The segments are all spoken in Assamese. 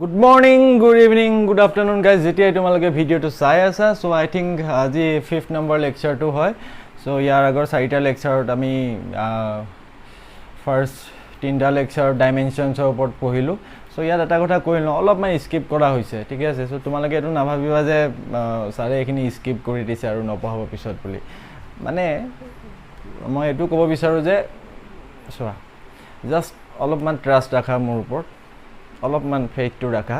Good morning, good evening, good afternoon guys. যেতিয়াই তোমালোকে ভিডিওটো চাই আছা সো আই থিংক আজি 5th নম্বৰ লেকচাৰটো হয় সো ইয়াৰ আগৰ 4টা লেকচাৰত আমি ফাৰ্স্ট 3টা লেকচাৰ ডাইমেনশনছৰ ওপৰত পঢ়িলো সো ইয়াত এটা কথা কৈ লওঁ অলপ মানে স্কিপ কৰা হৈছে ঠিক আছে সো তোমালোকে এটো নাভাবিবা যে সাৰে এখিনি স্কিপ কৰি দিছে আৰু নপঢ়াব পিছত বুলি মানে মই এটো ক'ব বিচাৰো যে চোৱা জাস্ট অলপমান ট্ৰাষ্ট ৰাখা মোৰ ওপৰত অলপমান ফেইথটো ৰাখা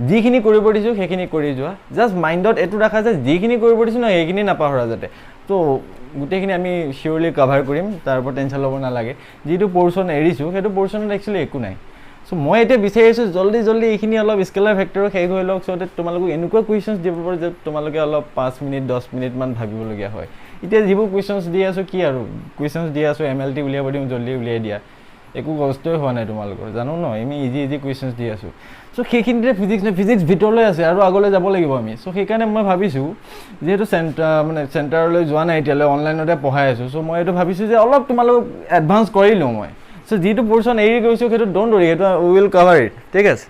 যিখিনি কৰিব দিছো সেইখিনি কৰি যোৱা জাস্ট মাইন্ডত এটো ৰাখা যে যিখিনি কৰিব দিছো না সেইখিনি নাপাহৰা যাতে তো গুটেখিনি আমি শিওৰলি কভাৰ কৰিম তাৰ ওপৰত টেনচন ল'ব নালাগে যেটো পোৰশন এৰিছো হেতু পোৰশনত একচুয়ালি একো নাই সো মই এটা বিচাৰিছো জলদি জলদি এইখিনি অলপ স্কেলাৰ ভেক্টৰ শেষ হৈ লওক সো তোমালোক এনেকুৱা কোৱেশ্চনছ দিব পাৰো যে তোমালোকে অলপ 5 মিনিট 10 মিনিট মান ভাবিব লগিয়া হয় এতিয়া যিবোৰ কোৱেশ্চনছ দি আছো কি আৰু কোৱেশ্চনছ দি আছো এমএলটি উলিয়াব দিম জলদি উলিয়াই দিয়া একো কষ্টই হোৱা নাই তোমালোকৰ জানো ন আমি ইজি কোৱেশ্চনছ দি আছো সো সেইখিনিতে ফিজিক্স ভিতৰলৈ আছে আৰু আগলৈ যাব লাগিব আমি সো সেইকাৰণে মই ভাবিছো যেহেতু চেণ্টাৰলৈ যোৱা নাই এতিয়ালৈ অনলাইনতে পঢ়াই আছো সো মই এটো ভাবিছো যে অলপ তোমালোক এডভান্স কৰি লওঁ মই সো যেটো পোৰশন এৰি গৈছো হেতু ডোন্ট वरी হেতু উই উইল কভাৰ ইট ঠিক আছে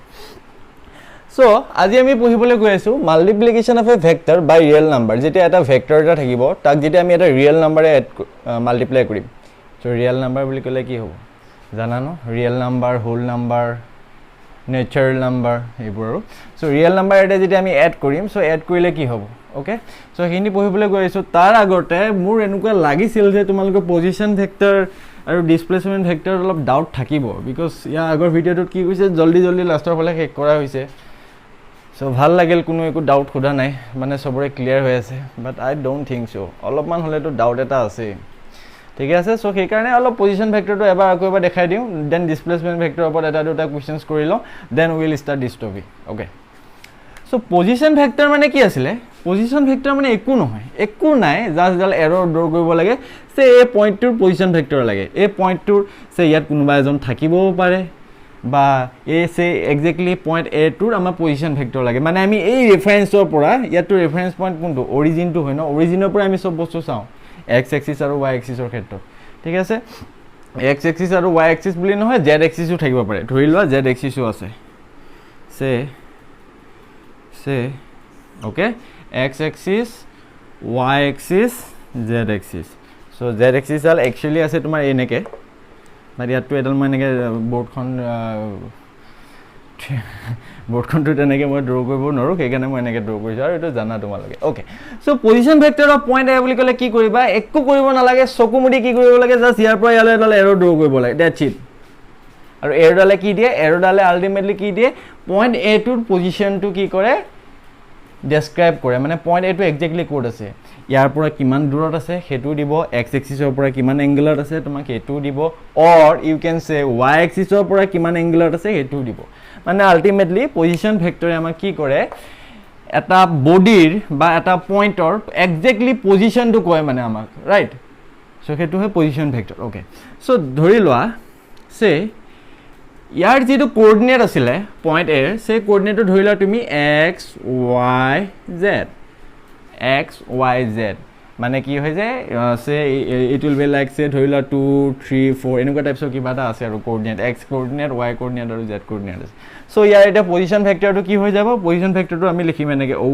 সো আজি আমি পঢ়িবলৈ গৈ আছো multiplication of a vector by real number যেটা এটা ভেক্টৰ এটা থাকিব তাক যেটা আমি এটা ৰিয়েল নাম্বাৰে মাল্টিপ্লাই কৰিম সো ৰিয়েল নাম্বাৰ বুলি ক'লে কি হ'ব জানা ন real number whole number natural number এইবোৰ সো ৰিয়েল নাম্বাৰ এটা যেটা আমি এড কৰিম সো এড কৰিলে কি হ'ব ওকে সো হিনি পঢ়িবলৈ গৈ আছো তাৰ আগতে মোৰ এনেকুৱা লাগিছিল যে তোমালোকৰ পজিশন ভেক্টৰ আৰু ডিসপ্লেসমেন্ট ভেক্টৰ অলপ ডাউট থাকিব বিকজ ইয়া আগৰ ভিডিওটোত কি কৈছে জলদি লাষ্টৰ ফালে শেষ কৰা হৈছে সো ভাল লাগিল কোনো একো ডাউট খোদা নাই মানে সবৰে ক্লিয়াৰ হৈ আছে বাট আই ডোন্ট থিংক সো অলপমান হলেতো ডাউট এটা আছে ঠিক আছে সো সেই কাৰণে অলপ পজিশন ভেক্টৰটো এবাৰ আকৌ এবাৰ দেখাই দিও দেন ডিসপ্লেসমেন্ট ভেক্টৰৰ ওপৰত এটা দুটা কোৱেশ্চনছ কৰি লওঁ then will start this topic okay so position vector মানে কি আছিল পজিশন ভেক্টৰ মানে একো নহয় একো নাই জাস্ট ডাল এৰৰ ড্ৰ কৰিব লাগে সে এই পইণ্টটোৰ পজিশন ভেক্টৰ লাগে এই পইণ্টটোৰ সে ইয়াত কোনোবা এজন থাকিবও পাৰে বা এই সে এক্স্যাক্টলি পইণ্ট এ টোৰ আমাৰ পজিশন ভেক্টৰ লাগে মানে আমি এই ৰেফাৰেন্সৰ পৰা ইয়াতো ৰেফাৰেন্স পইণ্ট কোনটো অৰিজিনটো হয় ন অৰিজিনৰ পৰা আমি সব বস্তু চাওঁ x axis আৰু y axis ৰ ক্ষেত্ৰত ঠিক আছে x axis আৰু y axis বুলি নহয় z axis ও থাকিব পাৰে ধৰি লোৱা z axis ও আছে সে okay x axis y axis z axis so z axis আল একচুয়ালি আছে তোমাৰ এনেকে মানে ইয়াতো এডাল মই এনেকে বৰ্ডখনটো তেনেকে মই ড্ৰ কৰিব নোৱাৰো সেইকাৰণে মই এনেকে ড্ৰ কৰিছো আৰু এটা জানা তোমালোকে okay so position vector of point A বুলি ক'লে কি কৰিবা একো কৰিব নালাগে চকুমুদি কি কৰিব লাগে জাস্ট ইয়াৰ পৰা ইয়ালৈ এডাল এৰো ড্ৰ কৰিব লাগে দ্যাটস ইট আৰু এৰোডালে কি দিয়ে এৰোডালে আলটিমেটলি কি দিয়ে পইণ্ট এ টোৰ পজিশনটো কি কৰে ডেসক্ৰাইব কৰে মানে পইণ্ট এ টো এক্স্যাক্টলি ক'ত আছে ইয়াৰ পৰা কিমান দূৰত আছে হেতু দিব x এক্সিছৰ পৰা কিমান এংগলত আছে তোমাক হেতু দিব অৰ ইউ ক্যান সে y এক্সিছৰ পৰা কিমান এংগলত আছে হেতু দিব মানে আলটিমেটলি পজিশন ভেক্টৰে আমাক কি কৰে এটা বডিৰ বা এটা পইণ্টৰ এক্স্যাক্টলি পজিশনটো কয় মানে আমাক ৰাইট সো হেতু হয় পজিশন ভেক্টৰ ওকে সো ধৰি লোৱা সে ইয়াৰ যেটো কোঅৰ্ডিনেট আছিল পইণ্ট এ সে কোঅৰ্ডিনেটটো ধৰি লোৱা তুমি x y z মানে কি হয় যে সে ইট উইল বি লাইক সে ধৰি লোৱা 2 3 4 এনেকুৱা টাইপছৰ কিবা এটা আছে আৰু coordinate x coordinate y coordinate আৰু z কোঅৰ্ডিনেট আছে সো ইয়াৰ এটা পজিশন ভেক্টৰটো কি হৈ যাব পজিশন ভেক্টৰটো আমি লিখিম এনেকে o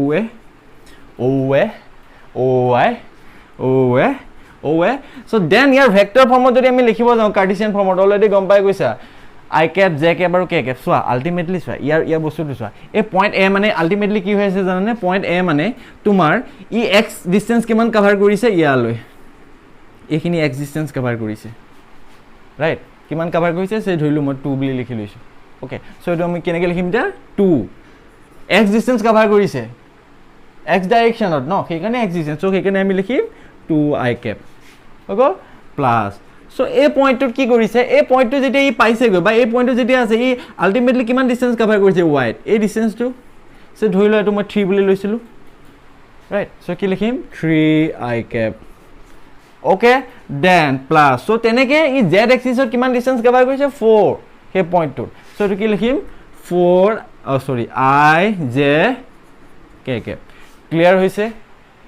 a সো দেন ইয়াৰ ভেক্টৰ ফৰ্মত যদি আমি লিখিব যাওঁ কাৰ্টেছিয়ান ফৰ্মত অলৰেডি গম পাই গৈছা i cap j cap আৰু k cap সোৱা আলটিমেটলি সোৱা ইয়াৰ বস্তুটো সোৱা এই পইণ্ট a মানে আলটিমেটলি কি হৈ আছে জানানে পইণ্ট a মানে তোমাৰ ই x ডিসটেন্স কিমান কভাৰ কৰিছে ইয়ালৈ এইখিনি x ডিসটেন্স কভাৰ কৰিছে ৰাইট কিমান কভাৰ কৰিছে সে ধৰিলো মই 2 বুলি লিখি লৈছো ওকে সো এটো আমি কেনেকৈ লিখিম তা 2 x ডিসটেন্স কভাৰ কৰিছে x ডাইৰেকশনত ন সেইকাৰণে x ডিসটেন্স সো সেইকাৰণে আমি লিখিম 2 i cap okay plus so এই পইণ্টটো কি কৰিছে এই পইণ্টটো যেতিয়া ই পাইছে গৈ বা এই পইণ্টটো যেতিয়া আছে ই আলটিমেটলি কিমান ডিসটেন্স কভাৰ কৰিছে y এই ডিসটেন্সটো সে ধৰি লোৱা এটো মই 3 বুলি লৈছিলো ৰাইট সো কি লিখিম 3 i cap okay then plus so তেনেকে ই z এক্সিছত কিমান ডিসটেন্স কভাৰ কৰিছে 4 হে পইণ্টটো সো এটো কি লিখিম 4 i j k cap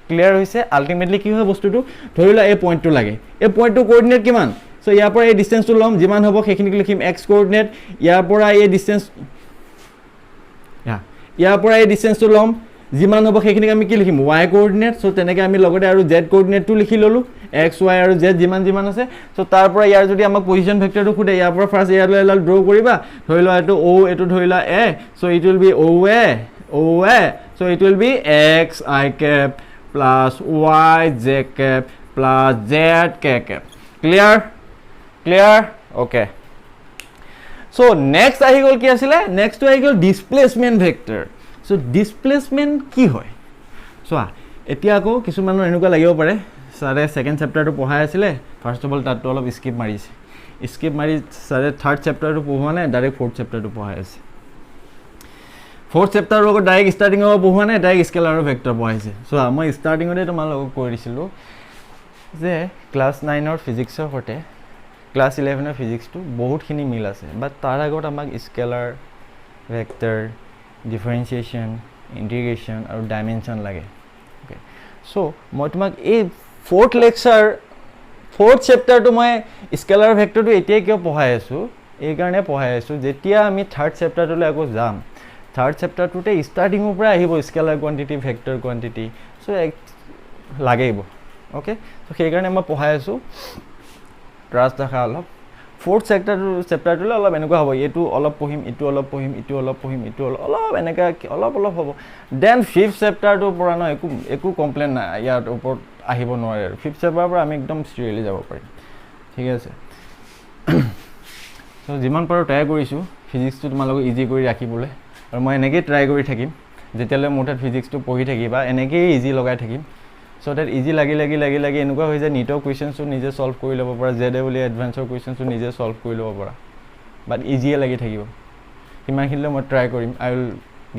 clear হৈছে আলটিমেটলি কি হয় বস্তুটো ধৰি লোৱা এই পইণ্টটো লাগে এই পইণ্টটো কোঅৰ্ডিনেট কিমান সো ইয়াৰ পৰা এই ডিসটেন্সটো লম যিমান হ'ব সেইখিনি লিখিম x কোঅৰ্ডিনেট ইয়াৰ পৰা এই ডিসটেন্স ইয়াৰ পৰা এই ডিষ্টেঞ্চটো ল'ম যিমান হ'ব সেইখিনিক আমি কি লিখিম y কোঅৰ্ডিনেট সো তেনেকৈ আমি লগতে আৰু z কোঅৰ্ডিনেটটো লিখি ললো x y আৰু z যিমান আছে সো তাৰ পৰা ইয়াৰ যদি আমাক পজিশন ভেক্টৰটো খুদে ইয়াৰ পৰা ফাৰ্স্ট ইয়ালৈ এডাল ড্ৰ কৰিবা ধৰি লোৱা এটো o এটো ধৰি লোৱা a so it will be oa so it will be x I cap plus y j cap plus z k cap clear okay so next ahi gol ki asile next to ahi gol displacement vector so displacement ki hoy so etia ko kisu manor enuka lagibo pare sare second chapter to pohai asile first of all tat to olop skip mari sare third chapter to pohwa na direct fourth chapter to pohai ase fourth chapter ro direct starting of pohwa na direct scalar vector pohaise so moi starting ode tomal log korisilu je class 9 or physics or hote class 11 or physics to bahut khini mil ase but tar agot amak scalar vector differentiation integration aru dimension lage okay so moi tomak ei fourth chapter to moi scalar vector to etia kyo pohai asu ei karone pohai asu jetia ami third chapter to le ago jam third chapter to te starting upra ahibo scalar quantity vector quantity so lageibo okay so সেই কাৰণে মই পঢ়াই আছো ট্ৰাস্ট দেখা অলপ fourth chapter to অলপ এনেকুৱা হ'ব এটো অলপ পঢ়িম এটো অলপ পঢ়িম এটো অলপ পঢ়িম এটো অলপ এনেকা অলপ হ'ব দেন fifth chapter to পৰা ন একো কমপ্লেইন নাই ইয়াৰ ওপৰত আহিব নোৱাৰে fifth chapter পৰা আমি একদম ষ্ট্ৰেটলি যাব পাৰিম ঠিক আছে so যিমান পাৰো ট্ৰাই কৰিছো ফিজিক্স টো তোমালোক ইজি কৰি ৰাখিবলৈ আৰু মই এনেকৈ ট্ৰাই কৰি থাকিম যেতিয়ালৈ মোৰ তাত ফিজিক্সটো পঢ়ি থাকিবা এনেকৈ ইজি লগাই থাকিম so that easy lagi এনেকুৱা হৈ যায় নিটৰ কোৱেশ্চনছটো নিজে সলভ কৰি ল'ব পৰা জেডে বুলি এডভান্সৰ কোৱেশ্চনছটো নিজে সলভ কৰি ল'ব পৰা বাট ইজিয়ে লাগি থাকিব কিমানখিনিলৈ মই ট্ৰাই কৰিম আই উইল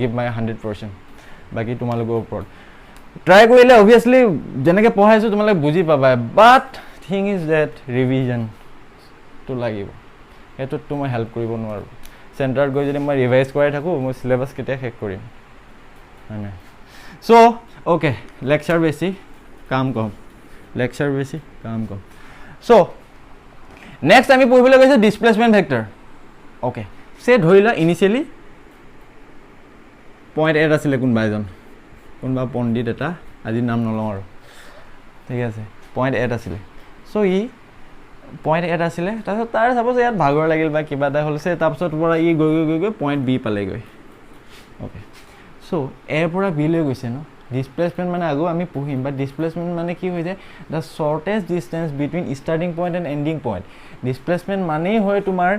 গিভ মাই 100% বাকি তোমালোকৰ ওপৰত ট্ৰাই কৰিলে অবভিয়াছলি যেনেকৈ পঢ়াইছো তোমালোকে বুজি পাবা বাট থিং ইজ দ্যাট ৰিভিজন তো লাগিব এটোত তো মই হেল্প কৰিব নোৱাৰো চেণ্টাৰত গৈ যদি মই ৰিভাইজ কৰাই থাকো মই সিলেবাস কেতিয়া শেষ কৰিম হয়নে সো ওকে লেকচাৰ বেছি কাম কম so next আমি পঢ়িবলৈ গৈছে displacement vector okay সে ধৰিলা ইনিশিয়ালি পয়েন্ট এট আছিল কোনবা পণ্ডিত এটা আজি নাম নলওঁ আৰু ঠিক আছে পয়েন্ট এট আছিল so ই পয়েন্ট এট আছিল তাৰ সাপোজ ইয়াত ভাগৰ লাগিল বা কিবা এটা হলছে তাৰপিছত পৰা ই গৈ পয়েন্ট বি পালে গৈ okay so এৰ পৰা বি লৈ গৈছে ন displacement মানে আগো আমি পঢ়িম বা displacement মানে কি হৈ যায় the shortest distance between starting point and ending point displacement মানে হয় তোমাৰ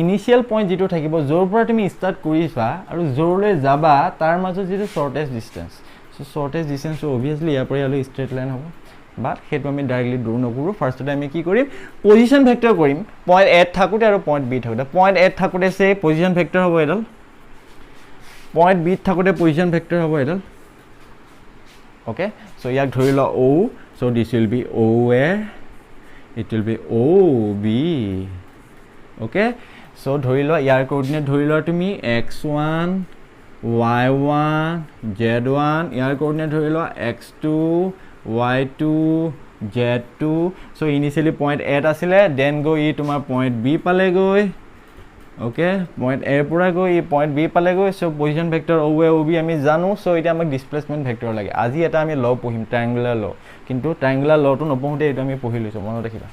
ইনিশিয়াল পয়েন্ট যেটো থাকিব জোৰ পৰা তুমি স্টাৰ্ট কৰিছা আৰু জোৰলৈ যাবা তাৰ মাজত যেটো shortest distance so shortest distance obviously ইয়াৰ পৰা ইয়ালৈ straight line হ'ব বাট হেতু আমি ডাইৰেক্টলি ড্ৰ নকৰো ফাৰ্স্টতে আমি কি কৰিম পজিশন ভেক্টৰ কৰিম পয়েন্ট এ থাকুতে আৰু পয়েন্ট বি থাকুতে পয়েন্ট এ থাকুতে সে পজিশন ভেক্টৰ হ'ব এডাল পয়েন্ট বি থাকুতে পজিশন ভেক্টৰ হ'ব এডাল okay so yak dhorila o so this will be oa it will be ob okay so dhorila yar coordinate dhorila tumi x1 y1 z1 yar coordinate dhorila x2 y2 z2 so initially point a asile then go e tomar point b pale goi okay point a pura go e point b pale go so position vector oa ob ami janu so eta amak displacement vector lage aji eta ami law pohim triangular law kintu triangular law to nopohute eta ami pohiluso mono rakhiba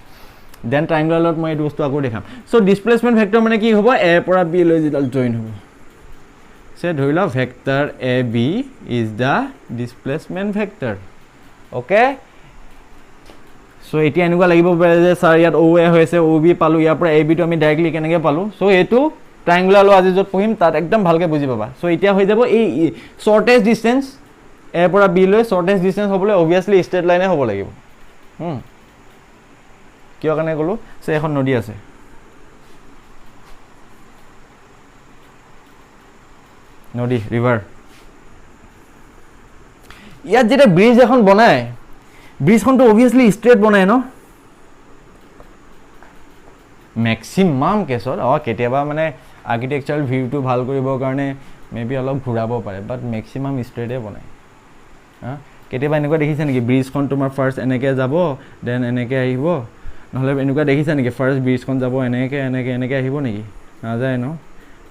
then triangular law moi etu bostu ago dekham so displacement vector mane ki hobo a pura b loi jidal join hobo se dhorila vector ab is the displacement vector okay so এটি এনেকুৱা লাগিব পাৰে যে স্যাৰ ইয়াত OA হৈছে OB পালো ইয়াৰ পৰা AB টো আমি ডাইৰেক্টলি কেনেকৈ পালো সো এটো ট্ৰায়াঙ্গুলাৰ ল আজি যত পঢ়িম তাত একদম ভালকে বুজি পাবা সো এতিয়া হৈ যাব এই শৰ্টেষ্ট ডিসটেন্স A পৰা B লৈ শৰ্টেষ্ট ডিসটেন্স হ'বলৈ obviously স্ট্ৰেট লাইনে হ'ব লাগিব কিয় কাৰণে গলো সে এখন নদী আছে নদী ৰিভাৰ ইয়াত যেটা ব্ৰিজ এখন বনায় ব্ৰিজখন তো obviously straight বনায় ন ম্যাক্সিমাম কেছত কেতিয়াবা মানে আৰ্কিটেকচাৰাল ভিউটো ভাল কৰিবৰ কাৰণে মেবি অলপ ঘূৰাব পাৰে বাট ম্যাক্সিমাম স্ট্ৰেটে বনায় কেতিয়াবা এনেকুৱা দেখিছা নেকি ব্ৰিজখন তোমাৰ ফাৰ্স্ট এনেকে যাব দেন এনেকে আহিব নহলে এনেকুৱা দেখিছা নেকি ফাৰ্স্ট ব্ৰিজখন যাব এনেকে আহিব নেকি না যায় ন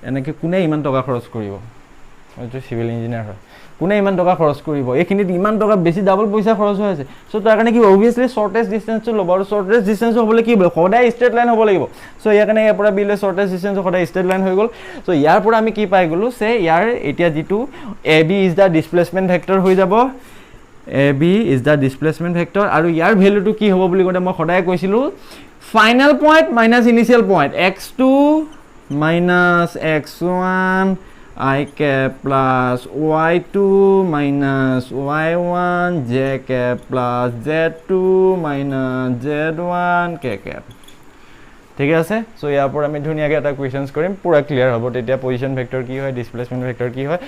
এনেকে কোনে ইমান টকা খৰচ কৰিব এইটো সিভিল ইঞ্জিনিয়াৰ হয় কোনে ইমান টকা খৰচ কৰিব এইখিনিত ইমান টকা বেছি ডাবল পইচা খৰচ হৈ আছে সো তাৰ কাৰণে কি অবভিয়াছলি শৰ্টেজ ডিসটেন্সটো ল'ব আৰু শৰ্টেজ ডিসটেন্স হ'বলৈ কি হ'ব সদায় ষ্ট্ৰেট লাইন হ'ব লাগিব সো ইয়াৰ কাৰণে ইয়াৰ পৰা বিলে শৰ্টেজ ডিসটেন্স সদায় ষ্ট্ৰেট লাইন হৈ গ'ল সো ইয়াৰ পৰা আমি কি পাই গ'লো সে ইয়াৰ এতিয়া যেটো AB is the displacement vector হৈ যাব AB is the displacement vector আৰু ইয়াৰ ভ্যালুটো কি হ'ব বুলি কওঁতে মই সদায় কৈছিলো final point minus initial point x2 minus x1 I cap plus y2 minus y1 j cap plus z2 minus z1 k cap ঠিক আছে সো ইয়াৰ পৰা আমি ধুনিয়াকৈ এটা কোৱেশ্চনছ কৰিম পুৰা ক্লিয়াৰ হ'ব তেতিয়া পজিশন ভেক্টৰ কি হয় ডিসপ্লেসমেন্ট ভেক্টৰ কি হয়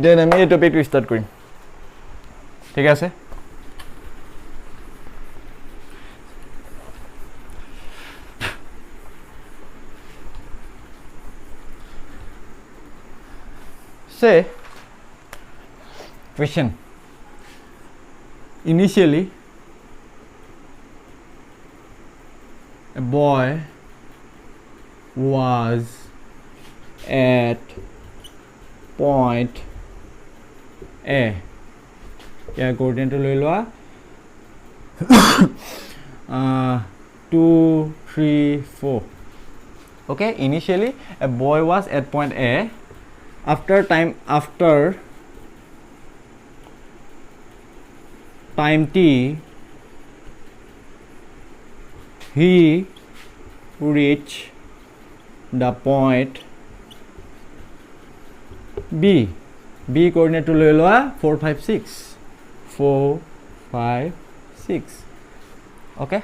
দেন আমি এই টপিকটো ষ্টাৰ্ট কৰিম ঠিক আছে Say, question. Initially, a boy was at point A. Yeah, coordinate to Lilwa. 2, 3, 4. Okay, initially, a boy was at point A. After time t he reached the point B coordinate to লৈ লোৱা 4 5 6 4 5 6 okay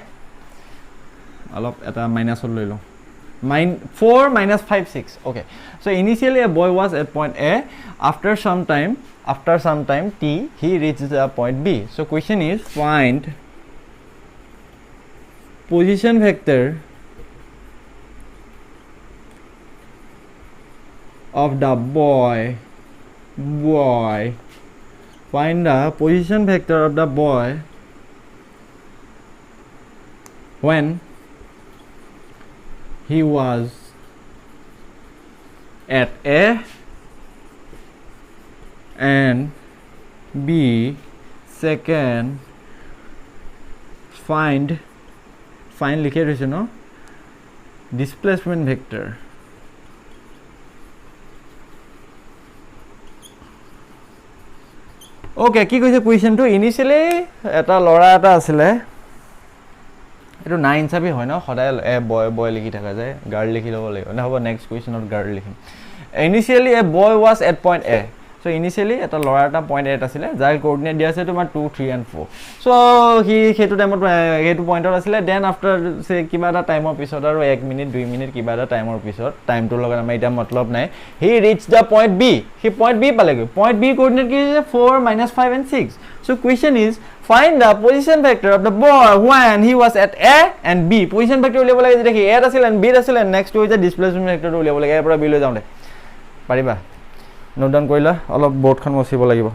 অলপ এটা মাইনাস লৈ লওঁ 4 minus 5 6 okay so initially a boy was at point A after some time t he reached the point B so question is find position vector of the boy find the position vector of the boy when he was at A and B second find লিখে দিছে ন displacement vector okay কি কৈছে কোৱেশ্চনটো ইনিশিয়ালি এটা লৰা এটা আছিলে এটো 9 হিচাপে হয় না সদায় এ বয় লিখি থাকা যায় গাৰ্ল লিখি লব লাগিব না হ'ব নেক্সট কোৱেশ্চনত গাৰ্ল লিখিম initially A boy was at point A so initially এটা লৰা এটা পইণ্ট এ আছিল যাৰ কোঅৰ্ডিনেট দিয়া আছে তোমাৰ 2 3 and 4 সো হি হেতু টাইমত হেতু পইণ্টত আছিল দেন আফটাৰ সে কিবা এটা টাইমৰ পিছত আৰু 1 মিনিট 2 মিনিট কিবা এটা টাইমৰ পিছত টাইমটো লগত আমাৰ এটা মতলব নাই he reach the point B he point B পালেগৈ পইণ্ট বি কোঅৰ্ডিনেট কি আছে 4 - 5 and 6 so question is find the position vector of the boy when he was at A and B position vector উলিয়াব লাগে যেটা কি A আছিল and B আছিল and next হৈছে displacement vector উলিয়াব লাগে এৰ পৰা B লৈ যাওঁ দে পাৰিবা নোট ডাউন কৰিলা অলপ বোৰ্ডখন মচিব লাগিব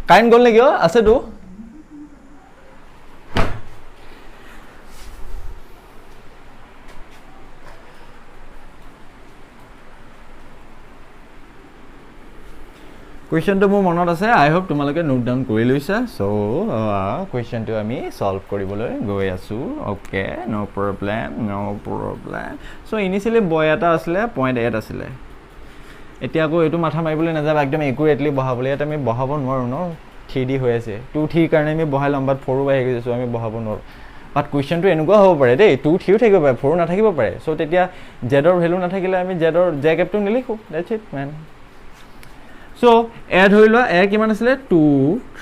কাইন গল নেকি আছে তো কোৱেশ্চনটো মোৰ মনত আছে আই হোপ তোমালোকে নোট ডাউন কৰি লৈছা সো কোৱেশ্চনটো আমি সলভ কৰিবলৈ গৈ আছো okay no problem so initially বয় এটা আছিল পইণ্ট এট আছিল এতিয়া আকৌ এটো মাথা মাৰিবলৈ নাযাব একদম একুৰেটলি বহাবলৈ এটা আমি বহাব নোৱাৰো ন 3D হৈ আছে 2 3 কাৰণে আমি বহাই লম্বাত 4 বাই গৈছো আমি বহাব নোৱাৰো বাট কোৱেশ্চনটো এনেকুৱা হ'ব পাৰে দেই 2 3 থাকিব পাৰে 4 নাথাকিব পাৰে সো তেতিয়া জেডৰ ভ্যালু নাথাকিলে আমি জেডৰ জে কেপটো নিলিখো দ্যাটস ইট ম্যান সো এড হইলো এ কিমান আছিল 2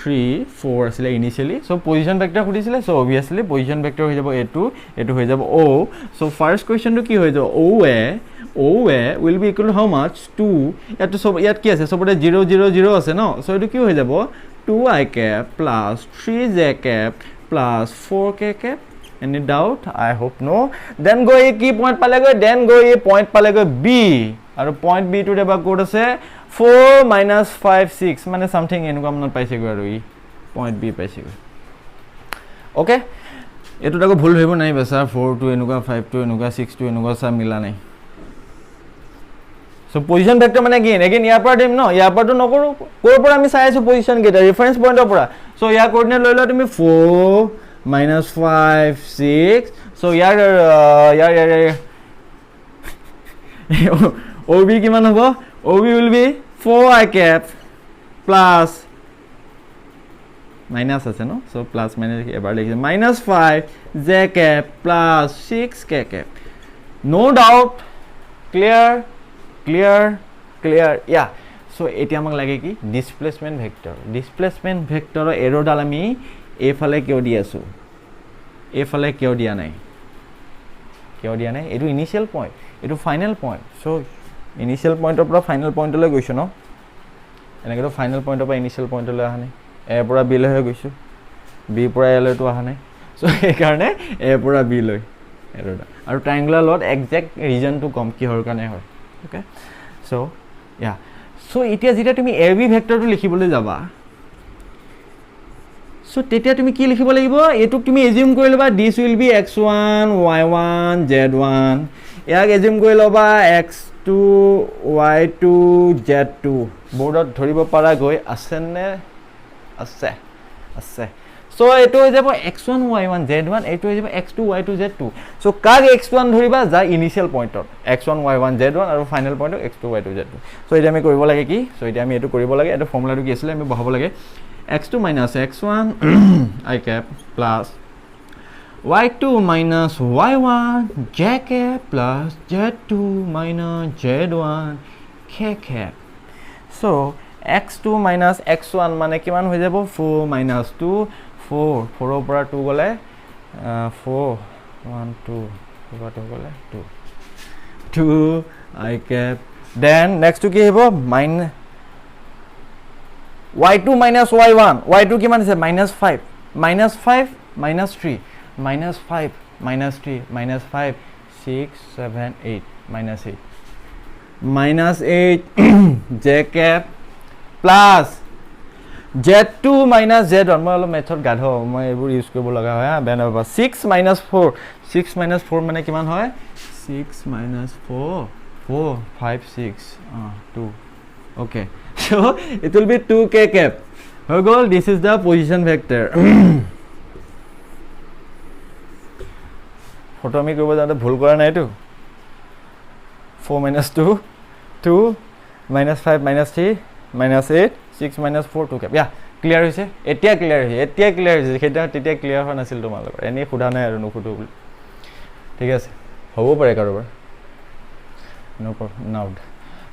3 4 আছিল ইনিশিয়ালি সো পজিশন ভেক্টৰ খুদিছিলে সো obviously পজিশন ভেক্টৰ হৈ যাব a2 এটো হৈ যাব o সো ফাৰ্স্ট কোৱেশ্চনটো কি হৈ যাব OA will be equal to how much 2 ইয়াত সব ইয়াত কি আছে সবতে 0 0 0 আছে ন সো এটো কি হৈ যাব 2i cap plus 3j cap plus 4k cap any doubt I hope no then go a key point পালেগৈ then go a point পালেগৈ b আৰু point b টু দেবা কোড আছে 4 - 5 6 মানে সামথিং এনেকুৱা মনত পাইছে গৈ আৰু ই পইণ্ট বি পাইছে গৈ ওকে এটো তাকো ভুল হইব নাই বেছা 4 টু এনেকুৱা 5 টু এনেকুৱা 6 টু এনেকুৱা সব মিলা নাই সো পজিশন ভেক্টৰ মানে গেইন এগেইন ইয়াৰ পৰা দিম ন ইয়াৰ পৰাটো নকৰো ক'ৰ পৰা আমি চাই আছো পজিশন কেইটা ৰেফাৰেন্স পইণ্টৰ পৰা সো ইয়াৰ কোঅৰ্ডিনেট লৈ লও তুমি 4 -5 6 সো ইয়াৰ OB কিমান হ'ব OB will be 4i cap plus minus আছে ন সো প্লাস মাইনাস এবাৰ লিখিছে -5 j cap plus 6k cap no doubt clear yeah so এতিয়া আমাক লাগে কি ডিসপ্লেসমেন্ট ভেক্টৰৰ এৰ'ডাল আমি এফালে কিয় দি আছো এফালে কিয় দিয়া নাই এটো ইনিশিয়াল পইণ্ট এটো ফাইনাল পইণ্ট সো ইনিশিয়াল পইণ্টৰ পৰা ফাইনাল পইণ্টলৈ গৈছো ন এনেকৈ তো ফাইনাল পইণ্টৰ পৰা ইনিশিয়াল পইণ্টলৈ অহা নাই এ পৰা বি লৈ গৈছো বি পৰা এ লৈ তো অহা নাই সো এই কাৰণে এ পৰা বি লৈ এৰ'ডাল আৰু ট্ৰায়াঙ্গুলাৰ লগত এক্সাক্ট ৰিজনটো কম কিহৰ কাৰণে হয় ওকে সো ইয়া সো এতিয়া যেতিয়া তুমি এ বি ভেক্টৰটো লিখিবলৈ যাবা সো তেতিয়া তুমি কি লিখিব লাগিব এটুক তুমি এজিউম কৰি লবা this will be x1 y1 z1 ইয়াক এজিউম কৰি লবা x2 y2 z2 বোৰ্ডত ধৰিব পাৰা গৈ আছে নে আছে সো এটো হৈ যাব x1 y1 z1 এটো হৈ যাব x2 y2 z2 সো কাক x1 ধৰিবা যা ইনিশিয়াল পইণ্টত x1 y1 z1 আৰু ফাইনাল পইণ্টত x2 y2 z2 সো এতিয়া আমি কৰিব লাগে কি সো এতিয়া আমি এটো কৰিব লাগে এটো ফৰ্মুলাটো কি আছিল আমি বহাব লাগে x2 minus x1 I cap plus y2 minus y1 j cap plus z2 minus z1 k cap so x2 minus x1 মানে কিমান হৈ যাব 4 minus 2 4 4 ৰ পৰা 2 গলে 4 1 2 2 গলে 2 I cap then next কি হ'ব minus y2 minus y1 y2 কিমান আছে -5 -5 -3 -5 -3 -5 6 7 8 -8 j cap plus z2 minus z1 মই অলপ মেথড গাধ মই এইবোৰ ইউজ কৰিব লগা হয় বেন হ'ব 6 minus 4 মানে কিমান হয় 6 minus 4 4 5 6 2 okay so it will be 2k cap হৈ গল this is the position vector photo আমি কৰিব যাওঁতে ভুল কৰা নাই তো 4 minus 2 2 minus 5 minus 3 minus 8 6 minus 4 2 cap clear হৈছে এতিয়া ক্লিয়াৰ হৈছে সেটা তেতিয়া ক্লিয়াৰ হোৱা নাছিল তোমালোকৰ এনে খুদা নাই আৰু নুখুটো বুলি ঠিক আছে হ'ব পাৰে কাৰোবাৰ no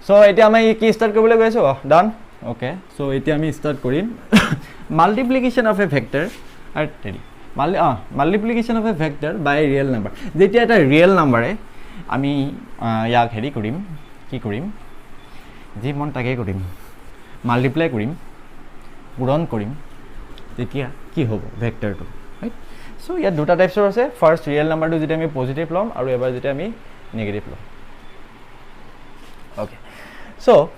so এতিয়া আমি কি স্টাৰ্ট কৰিবলৈ গৈছো ডান ওকে so এতিয়া আমি স্টাৰ্ট কৰিম মাল্টিপ্লিকেশন অফ এ ভেক্টৰ আৰু টেৰি multiplication of a vector by real number যেতিয়া এটা ৰিয়েল নাম্বাৰে আমি ইয়াক হেৰি কৰিম কি কৰিম যি মন তাকে কৰিম মাল্টিপ্লাই কৰিম পূৰণ কৰিম তেতিয়া কি হ'ব ভেক্টৰটো ৰাইট সো ইয়াত দুটা টাইপছৰ আছে ফাৰ্স্ট ৰিয়েল নাম্বাৰটো যেতিয়া আমি পজিটিভ লম আৰু এবাৰ যেতিয়া আমি নেগেটিভ লম okay so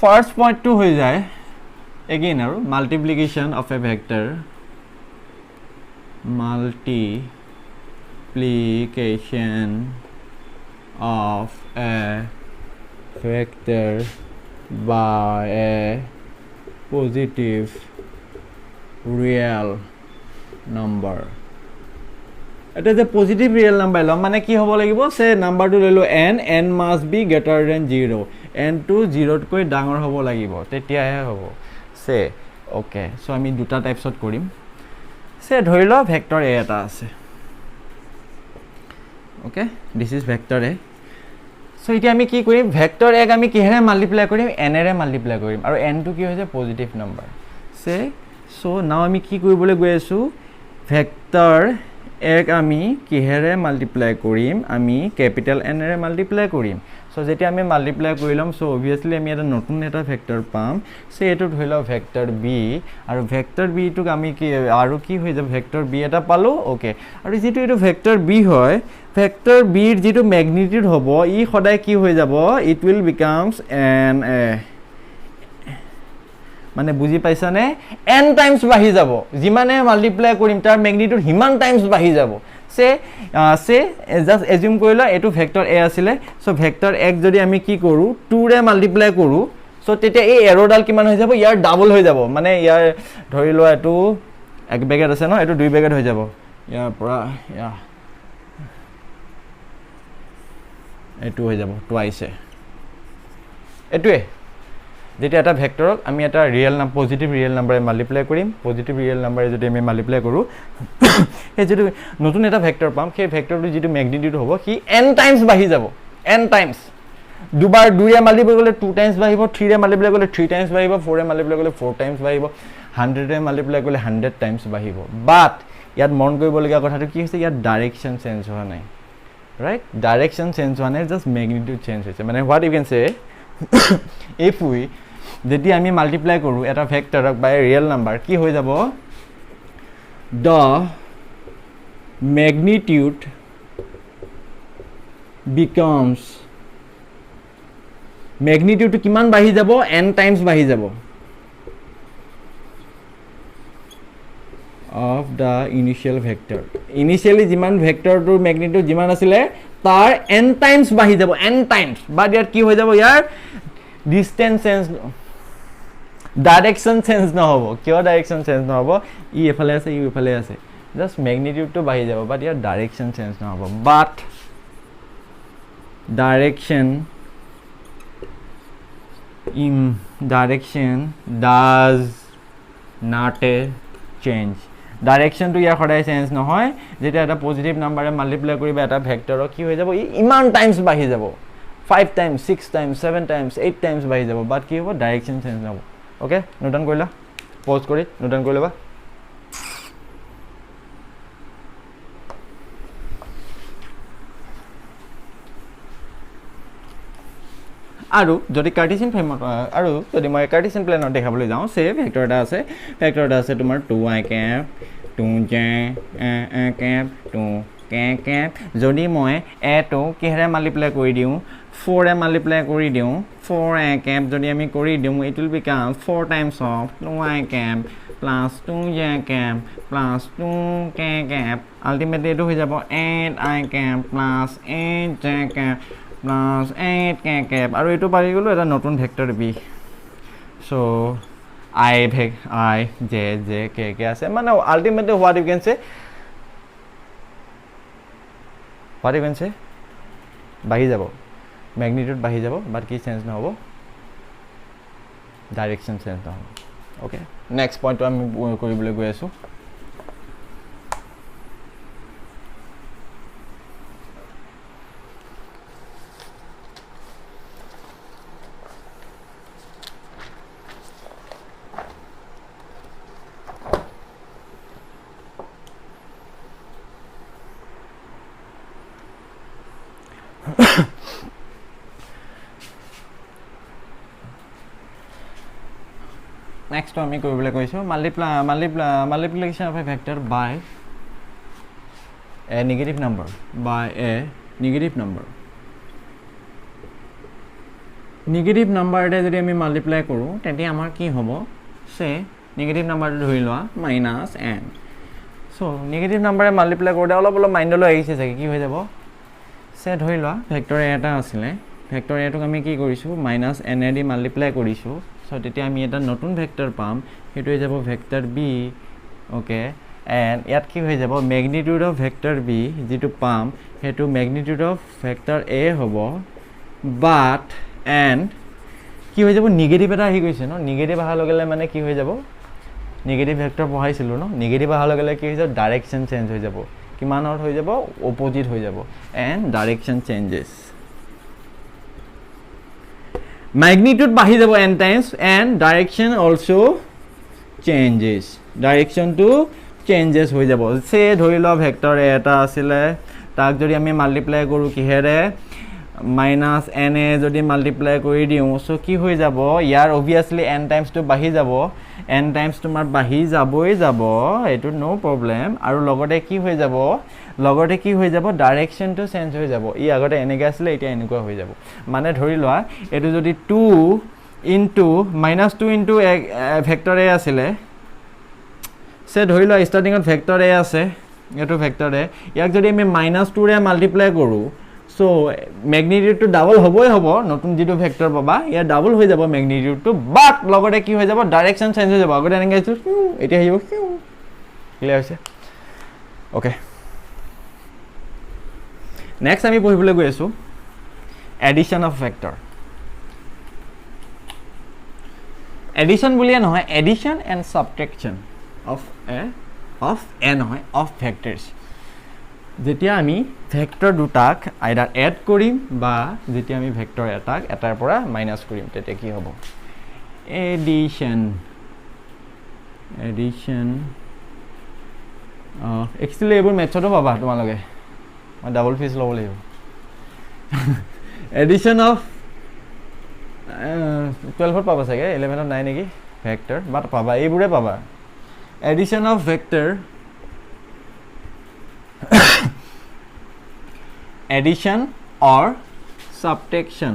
first point to হৈ যায় again আৰু multiplication of a vector by a positive real number এটা যে পজিটিভ রিয়েল নাম্বার লম মানে কি হ'ব লাগিব সে নাম্বাৰটো ললো n must be greater than 0 n to 0 তকৈ ডাঙৰ হ'ব লাগিব তেতিয়াহে হ'ব সে ওকে সো আমি দুটা টাইপছত কৰিম সে ধৰি ল ভেক্টৰ a এটা আছে okay this is vector a so এতিয়া আমি কি কৰিম ভেক্টৰ a আমি কিহেৰে মাল্টিপ্লাই কৰিম n এৰে মাল্টিপ্লাই কৰিম আৰু n টো কি হৈছে positive number say so now আমি কি কৰিবলৈ গৈ আছো ভেক্টৰ এক আমি কিহেৰে মাল্টিপ্লাই কৰিম আমি ক্যাপিটাল n এৰে মাল্টিপ্লাই কৰিম সো যেতিয়া আমি মাল্টিপ্লাই কৰিলাম সো obviously আমি এটা নতুন এটা ভেক্টৰ পাম সে এটো ধৰিলা ভেক্টৰ b আৰু ভেক্টৰ b টো আমি কি আৰু কি হৈ যাব ভেক্টৰ b এটা পালো ওকে আৰু যেটো এটো ভেক্টৰ b হয় ভেক্টৰ b ৰ যেটো ম্যাগনিটিউড হ'ব ই সদায় কি হৈ যাব it will becomes n মানে বুজি পাইছানে n টাইমস বাঢ়ি যাব যিমানে মাল্টিপ্লাই কৰিম তাৰ ম্যাগনিটিউড হিমান টাইমস বাঢ়ি যাব সে জাষ্ট এজিউম কৰি লোৱা এইটো ভেক্টৰ এ আছিলে সো ভেক্টৰ এক যদি আমি কি কৰো 2 ৰে মাল্টিপ্লাই কৰো সো তেতিয়া এই এৰ'ডাল কিমান হৈ যাব ইয়াৰ ডাবল হৈ যাব মানে ইয়াৰ ধৰি লোৱা এটো এক বেগেট আছে ন এটো দুই বেগেট হৈ যাব ইয়াৰ পৰা ইয়া এটো হৈ যাব টুৱাইছে এটোৱে যেতিয়া এটা ভেক্টৰক আমি এটা ৰিয়েল নাম পজিটিভ ৰিয়েল নাম্বাৰে মাল্টিপ্লাই কৰিম পজিটিভ ৰিয়েল নাম্বাৰে যদি আমি মাল্টিপ্লাই কৰো এই যদি নতুন এটা ভেক্টৰ পাম সেই ভেক্টৰটো যেটো ম্যাগনিটিউড হ'ব কি n টাইমছ বাঢ়ি যাব n টাইমছ দুবাৰ 2 ৰে মাল্টিপ্লাই কৰিলে 2 টাইমছ বাঢ়িব 3 ৰে মাল্টিপ্লাই কৰিলে 3 টাইমছ বাঢ়িব 4 ৰে মাল্টিপ্লাই কৰিলে 4 টাইমছ বাঢ়িব 100 ৰে মাল্টিপ্লাই কৰিলে 100 টাইমছ বাঢ়িব বাট ইয়াত মন কৰিবলগীয়া কথাটো কি হৈছে ইয়াত ডাইৰেকশন চেঞ্জ হোৱা নাই right direction change one is just magnitude change hoise mane what you can say if we jodi ami multiply koru eta vector by a real number ki hoye jabo the magnitude becomes magnitude to kiman bahi jabo n times bahi jabo of the initial vector initially jiman vector to magnitude jiman asile tar n times bahi jabo n times but yar ki hoy jabo yar distance change direction change na hobo kyo direction change na hobo e efale ase u efale ase just magnitude to bahi jabo but yar direction change na hobo but direction does not change direction to ইয়াৰ সদায় চেঞ্জ নহয় যেটা এটা পজিটিভ নাম্বাৰে মাল্টিপ্লাই কৰিবা এটা ভেক্টৰ কি হৈ যাব ইমান টাইমছ বাঢ়ি যাব 5 টাইমছ 6 টাইমছ 7 টাইমছ 8 টাইমছ বাঢ়ি যাব বাট কি হ'ব ডাইৰেকশন চেঞ্জ নহব ওকে নোট ডাউন কৰিলা পজ কৰি নোট ডাউন কৰি লবা আৰু যদি কাৰ্টেছিয়ান ফৰ্মত আৰু যদি মই কাৰ্টেছিয়ান প্লেনত দেখাবলৈ যাওঁ সে ভেক্টৰ এটা আছে তোমাৰ 2i cap 2j cap 2k cap যদি মই a to কিহেৰে মাল্টিপ্লাই কৰি দিওঁ 4 ৰে মাল্টিপ্লাই কৰি দিওঁ 4a cap যদি আমি কৰি দিওঁ it will become 4 times of 2i cap plus 2j cap plus 2k cap ultimately এটো হৈ যাব 8i cap plus 8j cap plus 8k cap আৰু এটো পাৰি গলো এটা নতুন vector b so I j k k আছে মানে ultimately what you can say বাঢ়ি যাব ম্যাগনিটিউড বাঢ়ি যাব বাট কি চেঞ্জ নহব ডাইৰেকশন চেঞ্জ নহব ওকে নেক্সট পইণ্ট আমি কৰিবলৈ গৈ আছো next to আমি কৰিবলৈ কৈছো multiplication of a vector by a negative number negative number এটা যদি আমি মাল্টিপ্লাই কৰো তেতি আমাৰ কি হ'ব সে নেগেটিভ নাম্বাৰটো ধৰি লোৱা -n সো নেগেটিভ নাম্বাৰে মাল্টিপ্লাই কৰোতে অলপ মাইন্ডলৈ আহিছে চাগে কি হৈ যাব সে ধৰি লোৱা ভেক্টৰ এটা আছিলে ভেক্টৰ এটোক আমি কি কৰিছো -n দি মাল্টিপ্লাই কৰিছো সো তেতিয়া আমি এটা নতুন ভেক্টৰ পাম হেতু হৈ যাব ভেক্টৰ b ওকে এন্ড ইয়াত কি হৈ যাব ম্যাগনিটিউড অফ ভেক্টৰ b যেটো পাম হেতু ম্যাগনিটিউড অফ ভেক্টৰ a হ'ব বাট এন্ড কি হৈ যাব নেগেটিভ এটা আহি গৈছে ন নেগেটিভ আহা লগেলে মানে কি হৈ যাব নেগেটিভ ভেক্টৰ পঢ়াইছিলো ন নেগেটিভ আহা লগেলে কি হৈ যাব ডাইৰেকশন চেঞ্জ হৈ যাব কিমান অৰ্থ হৈ যাব অপোজিট হৈ যাব and direction changes magnitude bahi jabo n times and direction also changes direction to changes hoi jabo se dhori lo vector eta asile tak jodi ami multiply koru kihere -n a jodi multiply kori diu so ki hoi jabo yar obviously n times to bahi jabo n times tomar bahi jaboi jabo etu no problem aru logote ki hoi jabo লগতে কি হৈ যাব ডাইৰেকশন টু চেঞ্জ হৈ যাব ই আগতে এনেকৈ আছিল এতিয়া এনেকুৱা হৈ যাব মানে ধৰি লোৱা এটো যদি 2 ইনটু -2 ইনটু ভেক্টৰ a আছিল সে ধৰি লোৱা স্টাৰ্টিংত ভেক্টৰ a আছে এইটো ভেক্টৰে ইয়াক যদি আমি -2 ৰে মাল্টিপ্লাই কৰোঁ সো ম্যাগনিটিউডটো ডাবল হ'বই হ'ব নতুন যেটো ভেক্টৰ পাবা ইয়াৰ ডাবল হৈ যাব ম্যাগনিটিউডটো বাট লগতে কি হৈ যাব ডাইৰেকশন চেঞ্জ হৈ যাব আগতে এনেকৈ আহিছো এতিয়া আহিব ক্লিয়াৰ হৈছে ওকে নেক্সট আমি পঢ়িবলৈ গৈ আছো এডিশন অফ ভেক্টৰ এডিশন বুলিয়ে নহয় এডিশন এণ্ড সাবট্ৰেকশন অফ নহয় অফ ভেক্টৰছ যেতিয়া আমি ভেক্টৰ দুটাক আইদাৰ এড কৰিম বা যেতিয়া আমি ভেক্টৰ এটাক এটাৰ পৰা মাইনাস কৰিম তেতিয়া কি হ'ব এডিশন একচুৱেলি এইবোৰ মেথডো পাবা তোমালোকে মই ডাবল ফিজ ল'ব লাগিব এডিশন অফ 12ত পাবা চাগে 11ত নাই নেকি ভেক্টৰ বাট পাবা এইবোৰে পাবা addition of vector addition or subtraction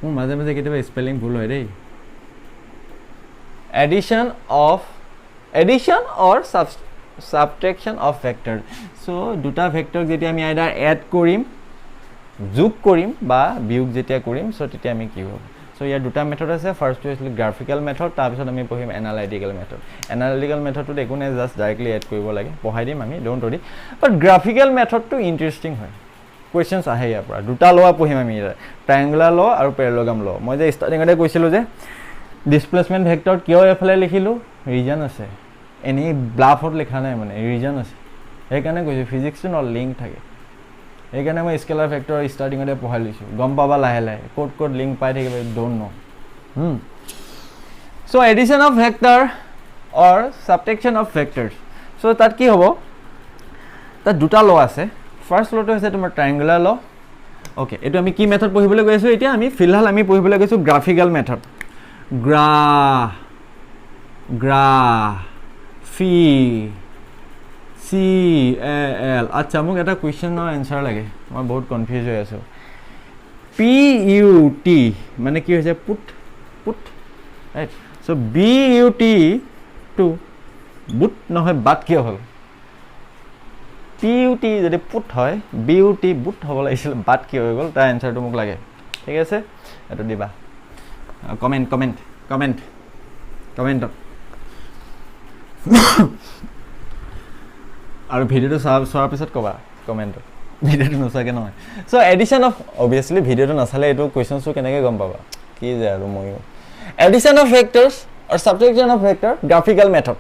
মোৰ মাজে মাজে কেতিয়াবা স্পেলিং ভুল হয় দেই addition or subtraction of vector so দুটা ভেক্টৰ যেতিয়া আমি আইদাৰ এড কৰিম যোগ কৰিম বা বিয়োগ যেতিয়া কৰিম সো তেতিয়া আমি কি হ'ব সো ইয়াৰ দুটা মেথড আছে ফাৰ্স্ট টু আছিল গ্ৰাফিক্যাল মেথড তাৰ পিছত আমি পঢ়িম এনালাইটিক্যাল মেথডটোত একো নাই জাস্ট ডাইৰেক্টলি এড কৰিব লাগে পঢ়াই দিম আমি ডোন্ট ওৰি বাট গ্ৰাফিক্যাল মেথডটো ইন্টাৰেষ্টিং হয় কোৱেশ্চনছ আহে ইয়াৰ পৰা দুটা লোৱা পঢ়িম আমি ট্ৰায়াঙ্গুলাৰ ল আৰু প্যাৰালেলগ্ৰাম ল মই যে ষ্টাৰ্টিংতে কৈছিলো যে ডিসপ্লেসমেন্ট ভেক্টৰ কিয় এফালে লিখিলো ৰিজন আছে এনি ব্লাফত লিখা নাই মানে ৰিজন আছে সেইকাৰণে কৈছো ফিজিক্সটো ন লিংক থাকে এইকাৰণে মই স্কেলাৰ ভেক্টৰ ষ্টাৰ্টিংতে পঢ়াই লৈছো গম পাবা লাহে লাহে কোড লিংক পাই থাকিব don't know so addition of vector or subtraction of vectors so তাত কি হ'ব তাত দুটা ল আছে ফাৰ্স্ট লটো হৈছে তোমাৰ ট্ৰায়াঙ্গুলাৰ ল ওকে এটো আমি কি মেথড পঢ়িবলৈ গৈ আছো এতিয়া আমি ফিলহাল আমি পঢ়িবলৈ গৈছো গ্ৰাফিক্যাল মেথড CAL আচ্ছা মোক এটা কোৱেশ্চনৰ এনসাৰ লাগে মই বহুত কনফিউজ হৈ আছো PUT মানে কি হৈছে put right so BUT to boot নহয় বাট কিয় হ'ল PUT যদি পুট হয় BUT বুট হ'ব লাগিছিল বাট কি হৈ গ'ল তাৰ এনসাৰটো মোক লাগে ঠিক আছে এটো দিবা কমেন্ট আৰু ভিডিওটো চোৱাৰ পিছত কবা কমেন্টত ভিডিওটো নচাকে নহয় সো এডিশন অফ অবিয়াসলি ভিডিওটো নাচালে এটো কোৱেশ্চনছটো কেনেকৈ গম পাবা কি যে আৰু মইও addition of vectors or subtraction of vector graphical method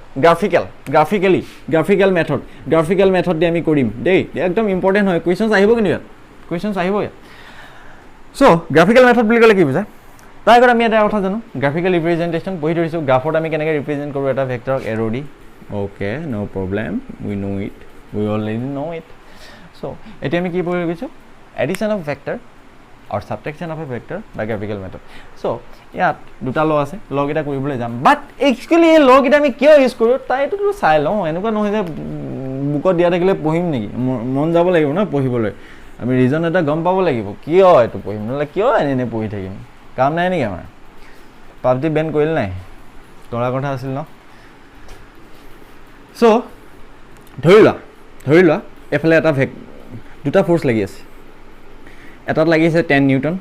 দি আমি কৰিম দেই একদম ইম্পৰ্টেন্ট হয় কোৱেশ্চনছ আহিব কিন্তু ইয়াত কোৱেশ্চনছ আহিব ইয়াত সো গ্ৰাফিক্যাল মেথড বুলি ক'লে কি বুজায় তাৰ আগত আমি এটা কথা জানো গ্ৰাফিক্যাল ৰিপ্ৰেজেন্টেশন পঢ়ি ধৰিছো গ্ৰাফত আমি কেনেকৈ ৰিপ্ৰেজেন্ট কৰো এটা ভেক্টৰক এৰো দি okay no problem we already know it so এতিয়া আমি কি পঢ়ি গৈছো addition of vector or subtraction of a vector by graphical method so ইয়াত দুটা ল আছে ল গিটা কৰিবলৈ যাম বাট একচুয়ালি এই ল গিটা আমি কিয় ইউজ কৰো তাই এটো চাই লওঁ এনেকুৱা নহয় যে বুকত দিয়া থাকিলে পঢ়িম নেকি মন যাব লাগিব না পঢ়িবলৈ আমি ৰিজন এটা গম পাব লাগিব কিয় এটো পঢ়িম নহলে কিয় এনে পঢ়ি থাকিম কাম নাই নেকি আমাৰ পাবজি বেন কৰিল নাই তোৰা কথা আছিল ন সো ধৰি লোৱা এফালে এটা দুটা ফোর্স লাগি আছে এটাত লাগিছে 10 নিউটন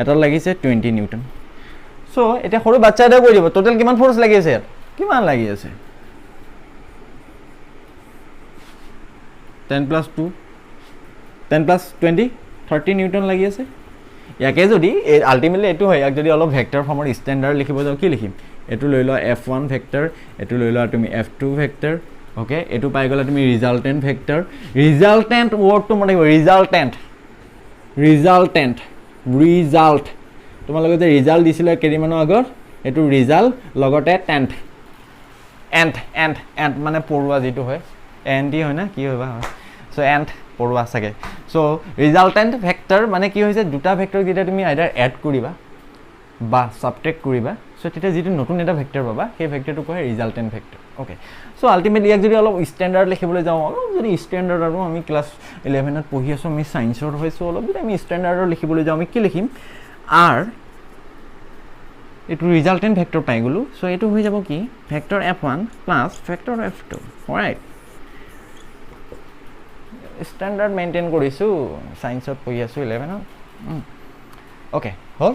এটাত লাগিছে 20 নিউটন সো এটা সৰু বাচ্চা এটা কৈ দিব টোটাল কিমান ফোর্স লাগি আছে কিমান লাগি আছে 10 + 2 10 + 20 30 নিউটন লাগি আছে ইয়াকে যদি আলটিমেটলি এটো হয় ইয়াক যদি অলপ ভেক্টৰ ফৰ্মৰ ষ্টেণ্ডাৰ্ড লিখিব যাও কি লিখিম এটো লৈ লোৱা f1 ভেক্টৰ এটো লৈ লোৱা তুমি f2 ভেক্টৰ ওকে এটো পাই গলা তুমি ৰিজাল্টেন্ট ভেক্টৰ ৰিজাল্টেন্ট ওয়াৰ্ডটো মনে ৰাখিবা ৰিজাল্ট তোমালোকে যে ৰিজাল্ট দিছিলে কেৰিমানৰ আগত এটো ৰিজাল্ট লগতে টেন্ট এন্ট মানে পৰুৱা যেটো হয় এন্টি হয় না কি হয় বা সো এন্ট পৰুৱা থাকে সো ৰিজাল্টেন্ট ভেক্টৰ মানে কি হৈছে দুটা ভেক্টৰ যেটা তুমি আইদাৰ এড কৰিবা বা সাবট্ৰেক্ট কৰিবা সো তেতিয়া যেটো নতুন এটা ভেক্টৰ পাবা সেই ভেক্টৰটো কয় ৰিজাল্টেন্ট ভেক্টৰ ওকে সো আলটিমেটলি ইয়াক যদি অলপ ষ্টেণ্ডাৰ্ড লিখিবলৈ যাওঁ অলপ যদি ষ্টেণ্ডাৰ্ড আৰু আমি ক্লাস 11 ত পঢ়ি আছো আমি সায়েন্সৰ হৈছো অলপ যদি আমি ষ্টেণ্ডাৰ্ডৰ লিখিবলৈ যাওঁ আমি কি লিখিম r এইটো ৰিজাল্টেণ্ট ভেক্টৰ পাই গ'লোঁ চ' এইটো হৈ যাব কি vector F1 plus vector F2 right standard maintain কৰিছোঁ ছায়েন্সত পঢ়ি আছোঁ 11ত অ'কে হ'ল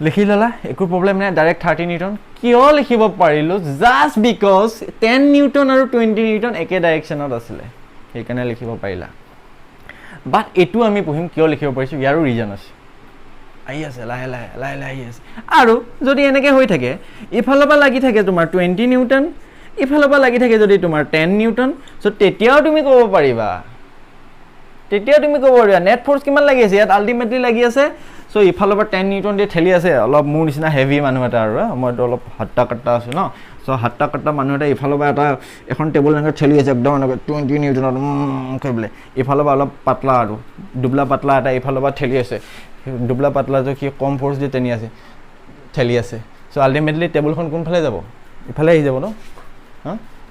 লিখি ল'লা একো প্ৰব্লেম নাই ডাইৰেক্ট 30 নিউটন কিয় লিখিব পাৰিলোঁ জাষ্ট বিকজ 10 নিউটন আৰু 20 নিউটন একে ডাইৰেকশ্যনত আছিলে সেইকাৰণে লিখিব পাৰিলা বাট এইটো আমি পঢ়িম কিয় লিখিব পাৰিছোঁ ইয়াৰো ৰিজন আছে আহি আছে লাহে লাহে আহি আছে আৰু যদি এনেকৈ হৈ থাকে ইফালৰ পৰা লাগি থাকে তোমাৰ 20 নিউটন ইফালৰ পৰা লাগি থাকে যদি তোমাৰ 10 নিউটন চ' তেতিয়াও তুমি ক'ব পাৰিবা নেট ফ'ৰ্চ কিমান লাগি আছে ইয়াত আল্টিমেটলি লাগি আছে চ' ইফালৰ পৰা 10 নিউটন দিয়ে ঠেলি আছে অলপ মোৰ নিচিনা হেভি মানুহ এটা আৰু মইতো অলপ হাত্তা কাট্টা আছোঁ ন চ' হাত্তা কাট্টা মানুহ এটা ইফালৰ পৰা এটা এখন টেবুল এনেকৈ ঠেলি আছে একদম এনেকৈ 20 নিউটনত কৈ বোলে ইফালৰ পৰা অলপ পাতলা আৰু দুবলা পাতলা এটা ইফালৰ পৰা ঠেলি আছে দুবলা পাতলাটো কি কম ফ'ৰ্চ দিয়ে ঠেলি আছে চ' আল্টিমেটলি টেবুলখন কোনফালে যাব ইফালে আহি যাব ন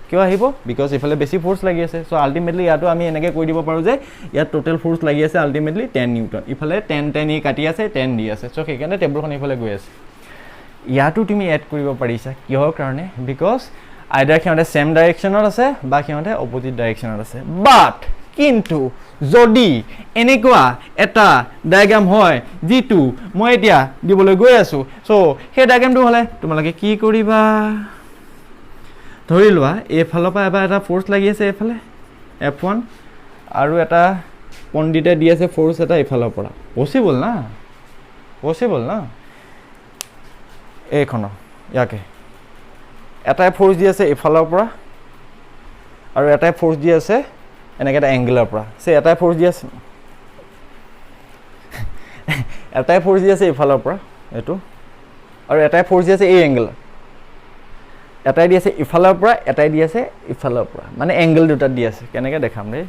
কিয় আহিব বিকজ ইফালে বেছি ফ'ৰ্চ লাগি আছে চ' আল্টিমেটলি ইয়াতো আমি এনেকৈ কৈ দিব পাৰোঁ যে ইয়াত টোটেল ফ'ৰ্চ লাগি আছে আল্টিমেটলি 10 নিউটন ইফালে 10 ই কাটি আছে 10 দি আছে চ' সেইকাৰণে টেবুলখন ইফালে গৈ আছে ইয়াতো তুমি এড কৰিব পাৰিছা কিহৰ কাৰণে বিকজ আইদাৰ সিহঁতে ছেম ডাইৰেকশ্যনত আছে বা সিহঁতে অপজিট ডাইৰেকশ্যনত আছে বাট কিন্তু যদি এনেকুৱা এটা ডায়েগ্ৰাম হয় যিটো মই এতিয়া দিবলৈ গৈ আছোঁ চ' সেই ডায়েগ্ৰামটো হ'লে তোমালোকে কি কৰিবা ধৰি লোৱা এইফালৰ পৰা এবাৰ এটা ফ'ৰ্চ লাগি আছে এইফালে F1 আৰু এটা পণ্ডিতে দি আছে ফ'ৰ্চ এটা এইফালৰ পৰা পচিবল না এইখনৰ ইয়াকে এটাই ফ'ৰ্চ দি আছে এইফালৰ পৰা আৰু এটাই ফ'ৰ্চ দি আছে এনেকৈ এটা এংগেলৰ পৰা এটাই ফ'ৰ্চ দি আছে এইফালৰ পৰা এইটো আৰু এটাই ফ'ৰ্চ দি আছে এই এংগেল এটাই দি আছে ইফালৰ পৰা এটাই দি আছে ইফালৰ পৰা মানে এংগেল দুটাত দি আছে কেনেকৈ দেখাম দেই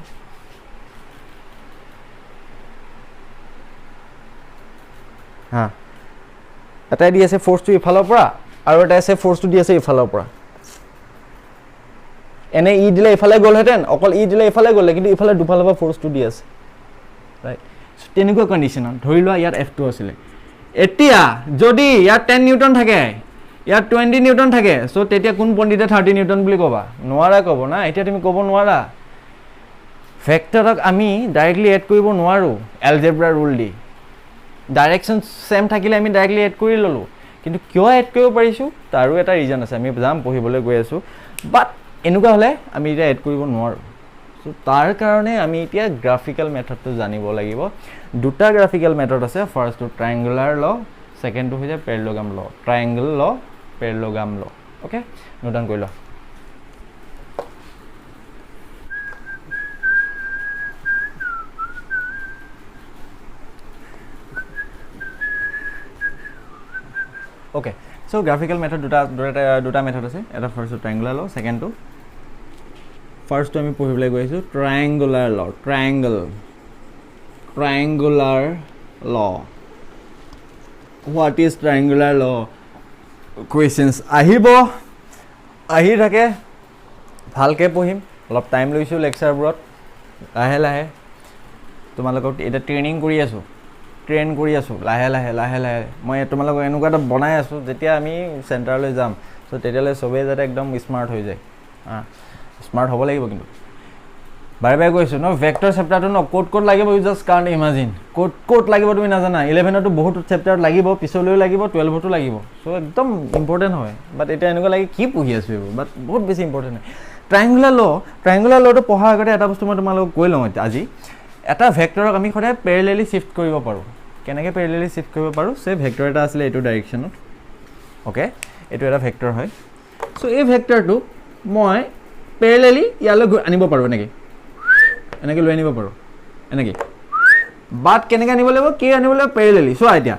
এটাই দি আছে ফ'ৰ্চটো ইফালৰ পৰা আৰু এটাই আছে ফ'ৰ্চটো দি আছে ইফালৰ পৰা এনে ই দিলে ইফালে গ'লহেঁতেন অকল ই দিলে ইফালে গ'লে কিন্তু ইফালে দুফালৰ পৰা ফ'ৰ্চটো দি আছে ৰাইট তেনেকুৱা কণ্ডিশ্যনত ধৰি লোৱা ইয়াত F2 আছিলে এতিয়া যদি ইয়াত 10 নিউটন থাকে ইয়াত 20 নিউটন থাকে চ' তেতিয়া কোন পণ্ডিতে 30 নিউটন বুলি ক'বা নোৱাৰা ক'ব না এতিয়া তুমি ক'ব নোৱাৰা ভেক্টৰক আমি ডাইৰেক্টলি এড কৰিব নোৱাৰোঁ এলজেব্ৰা ৰুল দি ডাইৰেকশ্যন ছেম থাকিলে আমি ডাইৰেক্টলি এড কৰি ল'লোঁ কিন্তু কিয় এড কৰিব পাৰিছোঁ তাৰো এটা ৰিজন আছে আমি যাম পঢ়িবলৈ গৈ আছোঁ বাট এনেকুৱা হ'লে আমি এতিয়া এড কৰিব নোৱাৰোঁ চ' তাৰ কাৰণে আমি এতিয়া গ্ৰাফিকেল মেথডটো জানিব লাগিব দুটা গ্ৰাফিকেল মেথড আছে ফাৰ্ষ্টটো ট্ৰাইংগুলাৰ ল ছেকেণ্ডটো হৈছে পেৰেল'গ্ৰাম ল ট্ৰাইংগল ল পেৰেল'গ্ৰাম ল অ'কে নোট ডাউন কৰি law okay so' graphical method দুটা মেথড আছে এটা ফাৰ্ষ্টটো ট্ৰাইংগুলাৰ ল ছেকেণ্ডটো ফাৰ্ষ্টটো আমি পঢ়িবলৈ গৈ আছোঁ ট্ৰাইংগুলাৰ ল ট্ৰাইংগুলাৰ ল হোৱাট ইজ ট্ৰাইংগুলাৰ ল কুৱেশ্যনছ আহি থাকে ভালকৈ পঢ়িম অলপ টাইম লৈছোঁ লেকচাৰবোৰত লাহে লাহে তোমালোকক এতিয়া ট্ৰেইন কৰি আছোঁ লাহে লাহে মই তোমালোকক এনেকুৱা এটা বনাই আছোঁ যেতিয়া আমি চেণ্টাৰলৈ যাম চ' তেতিয়ালৈ চবেই যাতে একদম স্মাৰ্ট হৈ যায় স্মাৰ্ট হ'ব লাগিব কিন্তু বাৰে কৈছোঁ ন ভেক্টৰ চেপ্টাৰটো ন ক'ত লাগিব ইউ জাষ্ট কাণ্ট ইমাজিন ক'ত লাগিব তুমি নাজানা 11তো বহুত চেপ্টাৰত লাগিব পিছলৈও লাগিব 12তো লাগিব চ' একদম ইম্পৰ্টেণ্ট হয় বাট এতিয়া এনেকুৱা লাগে কি পঢ়ি আছোঁ এইবোৰ বাট বহুত বেছি ইম্পৰ্টেণ্ট হয় ট্ৰাইংগুলাৰ লটো পঢ়াৰ আগতে এটা বস্তু মই তোমালোকক কৈ লওঁ আজি এটা ভেক্টৰক আমি সদায় পেৰেলেলি শিফ্ট কৰিব পাৰোঁ কেনেকৈ পেৰেলেলি শিফ্ট কৰিব পাৰোঁ সেই ভেক্টৰ এটা আছিলে এইটো ডাইৰেকশ্যনত অ'কে এইটো এটা ভেক্টৰ হয় চ' এই ভেক্টৰটোক মই পেৰেলেলি ইয়ালৈ আনিব পাৰোঁ এনেকৈ লৈ আনিব পাৰোঁ এনেকৈ বাট কেনেকৈ আনিব লাগিব কি আনিব লাগিব পেৰেলেলি চোৱা এতিয়া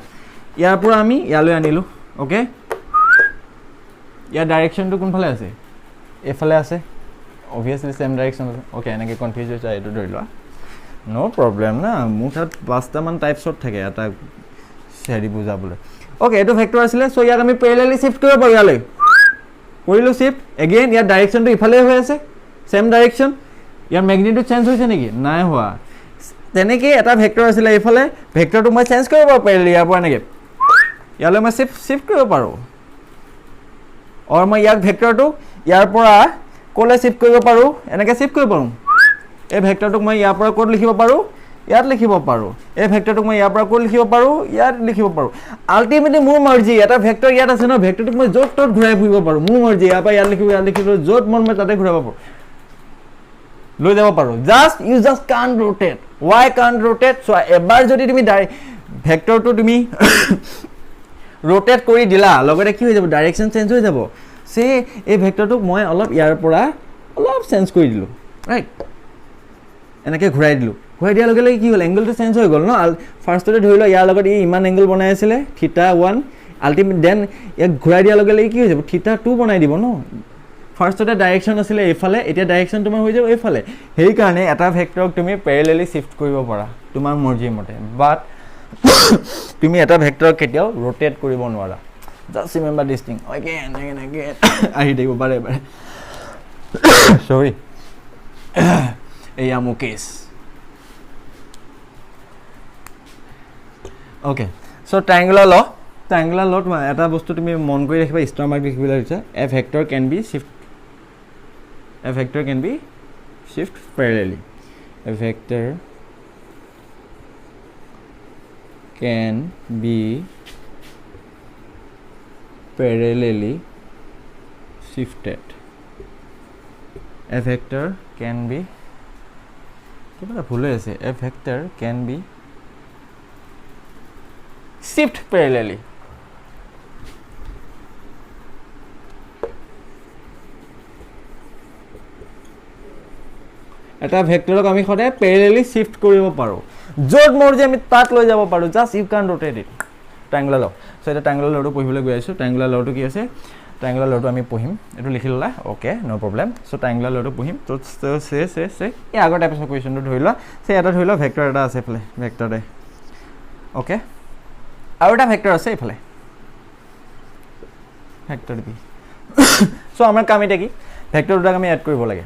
ইয়াৰ পৰা আমি ইয়ালৈ আনিলোঁ অ'কে ইয়াৰ ডাইৰেকশ্যনটো কোনফালে আছে এইফালে আছে অভিয়াছলি ছেম ডাইৰেকশ্যন আছে অ'কে এনেকৈ কনফিউজ হৈছে এইটো ধৰি লোৱা ন' প্ৰব্লেম না মোৰ তাত 5টামান টাইপছত থাকে এটা হেৰি বুজাবলৈ অ'কে এইটো ভেক্টৰ আছিলে চ' ইয়াক আমি পেৰেলেলি শিফ্ট কৰিব পাৰোঁ ইয়ালৈ কৰিলোঁ শিফ্ট এগেইন ইয়াৰ ডাইৰেকশ্যনটো ইফালে হৈ আছে ছেম ডাইৰেকশ্যন ইয়াৰ মেগনিটিউড চেঞ্জ হৈছে নেকি নাই হোৱা তেনেকৈ এটা ভেক্টৰ আছিলে এইফালে ভেক্টৰটো মই চেঞ্জ কৰিব পাৰোঁ পেৰেলেলি ইয়াৰ পৰা এনেকৈ ইয়ালৈ মই শিফট কৰিব পাৰোঁ অৰ মই ইয়াক ভেক্টৰটোক ইয়াৰ পৰা ক'লৈ শিফট কৰিব পাৰোঁ এনেকৈ শিফট কৰিব পাৰোঁ এই ভেক্টৰটোক মই ইয়াৰ পৰা ক'ত লিখিব পাৰোঁ ইয়াত লিখিব পাৰোঁ এই ভেক্টৰটোক মই ইয়াৰ পৰা ক'ত লিখিব পাৰোঁ ইয়াত লিখিব পাৰোঁ আল্টিমেটলি মোৰ মৰ্জি এটা ভেক্টৰ ইয়াত আছে ন ভেক্টৰটোক মই য'ত ত'ত ঘূৰাই ফুৰিব পাৰোঁ মোৰ মৰ্জি ইয়াৰ পৰা ইয়াত লিখিব য'ত মন মই তাতে ঘূৰাব পাৰোঁ লৈ যাব পাৰোঁ you just can't rotate why can't rotate চোৱা এবাৰ যদি তুমি ভেক্টৰটো তুমি ৰোটেট কৰি দিলা লগতে কি হৈ যাব ডাইৰেকশ্যন চেঞ্জ হৈ যাব এই ভেক্টৰটোক মই অলপ ইয়াৰ পৰা অলপ চেঞ্জ কৰি দিলোঁ ৰাইট এনেকৈ ঘূৰাই দিলোঁ ঘূৰাই দিয়াৰ লগে লগে কি হ'ল এংগলটো চেঞ্জ হৈ গ'ল ন ফাৰ্ষ্টতে ধৰি লোৱা ইয়াৰ লগত ইমান এংগল বনাই আছিলে θ1 আল্টিমেট দেন ইয়াক ঘূৰাই দিয়াৰ লগে লগে কি হৈ যাব θ2 বনাই দিব ন ফাৰ্ষ্টতে ডাইৰেকশ্যন আছিলে এইফালে এতিয়া ডাইৰেকশ্যন তোমাৰ হৈ যাব এইফালে সেইকাৰণে এটা ভেক্টৰক তুমি পেৰেলেলি শিফট কৰিব পাৰা তোমাৰ মৰ্জি মতে বাট তুমি এটা ভেক্টৰক কেতিয়াও ৰোটেট কৰিব নোৱাৰা জাষ্ট ৰিমেম্বাৰ দিছ থিং এগেইন আহি থাকিব বাৰে বাৰে চৰি এয়া মুকেশ অ'কে চ' ট্ৰাইংগুলাৰ লত এটা বস্তু তুমি মন কৰি ৰাখিবা ষ্টাৰ মাৰ্ক লিখিবলৈ হৈছে a vector can be shift parallelly a vector can be parallelly shifted a vector can be কিবা ভুল হৈ আছে a vector can be shift parallelly এটা ভেক্টৰক আমি সদায় পেৰেলেলি শিফট কৰিব পাৰোঁ য'ত মৰ্জি আমি তাত লৈ যাব পাৰোঁ just you can rotate it triangular law so' এতিয়া ট্ৰাইংগুলাৰ লটো পঢ়িবলৈ গৈ আছোঁ ট্ৰাইংগুলাৰ লটো কি আছে ট্ৰাইংগুলাৰ লটো আমি পঢ়িম এইটো লিখি ল'লা অ'কে ন' প্ৰব্লেম চ' ট্ৰাইংগুলাৰ লটো পঢ়িম ত' এই আগৰ টাইপৰ কুৱেশ্যনটো ধৰি লোৱা এটা ধৰি লোৱা ভেক্টৰ এটা আছে এইফালে ভেক্টৰ এ অ'কে আৰু এটা ভেক্টৰ আছে এইফালে ভেক্টৰ বি চ' আমাৰ কাম এতিয়া কি ভেক্টৰ দুটাক আমি এড কৰিব লাগে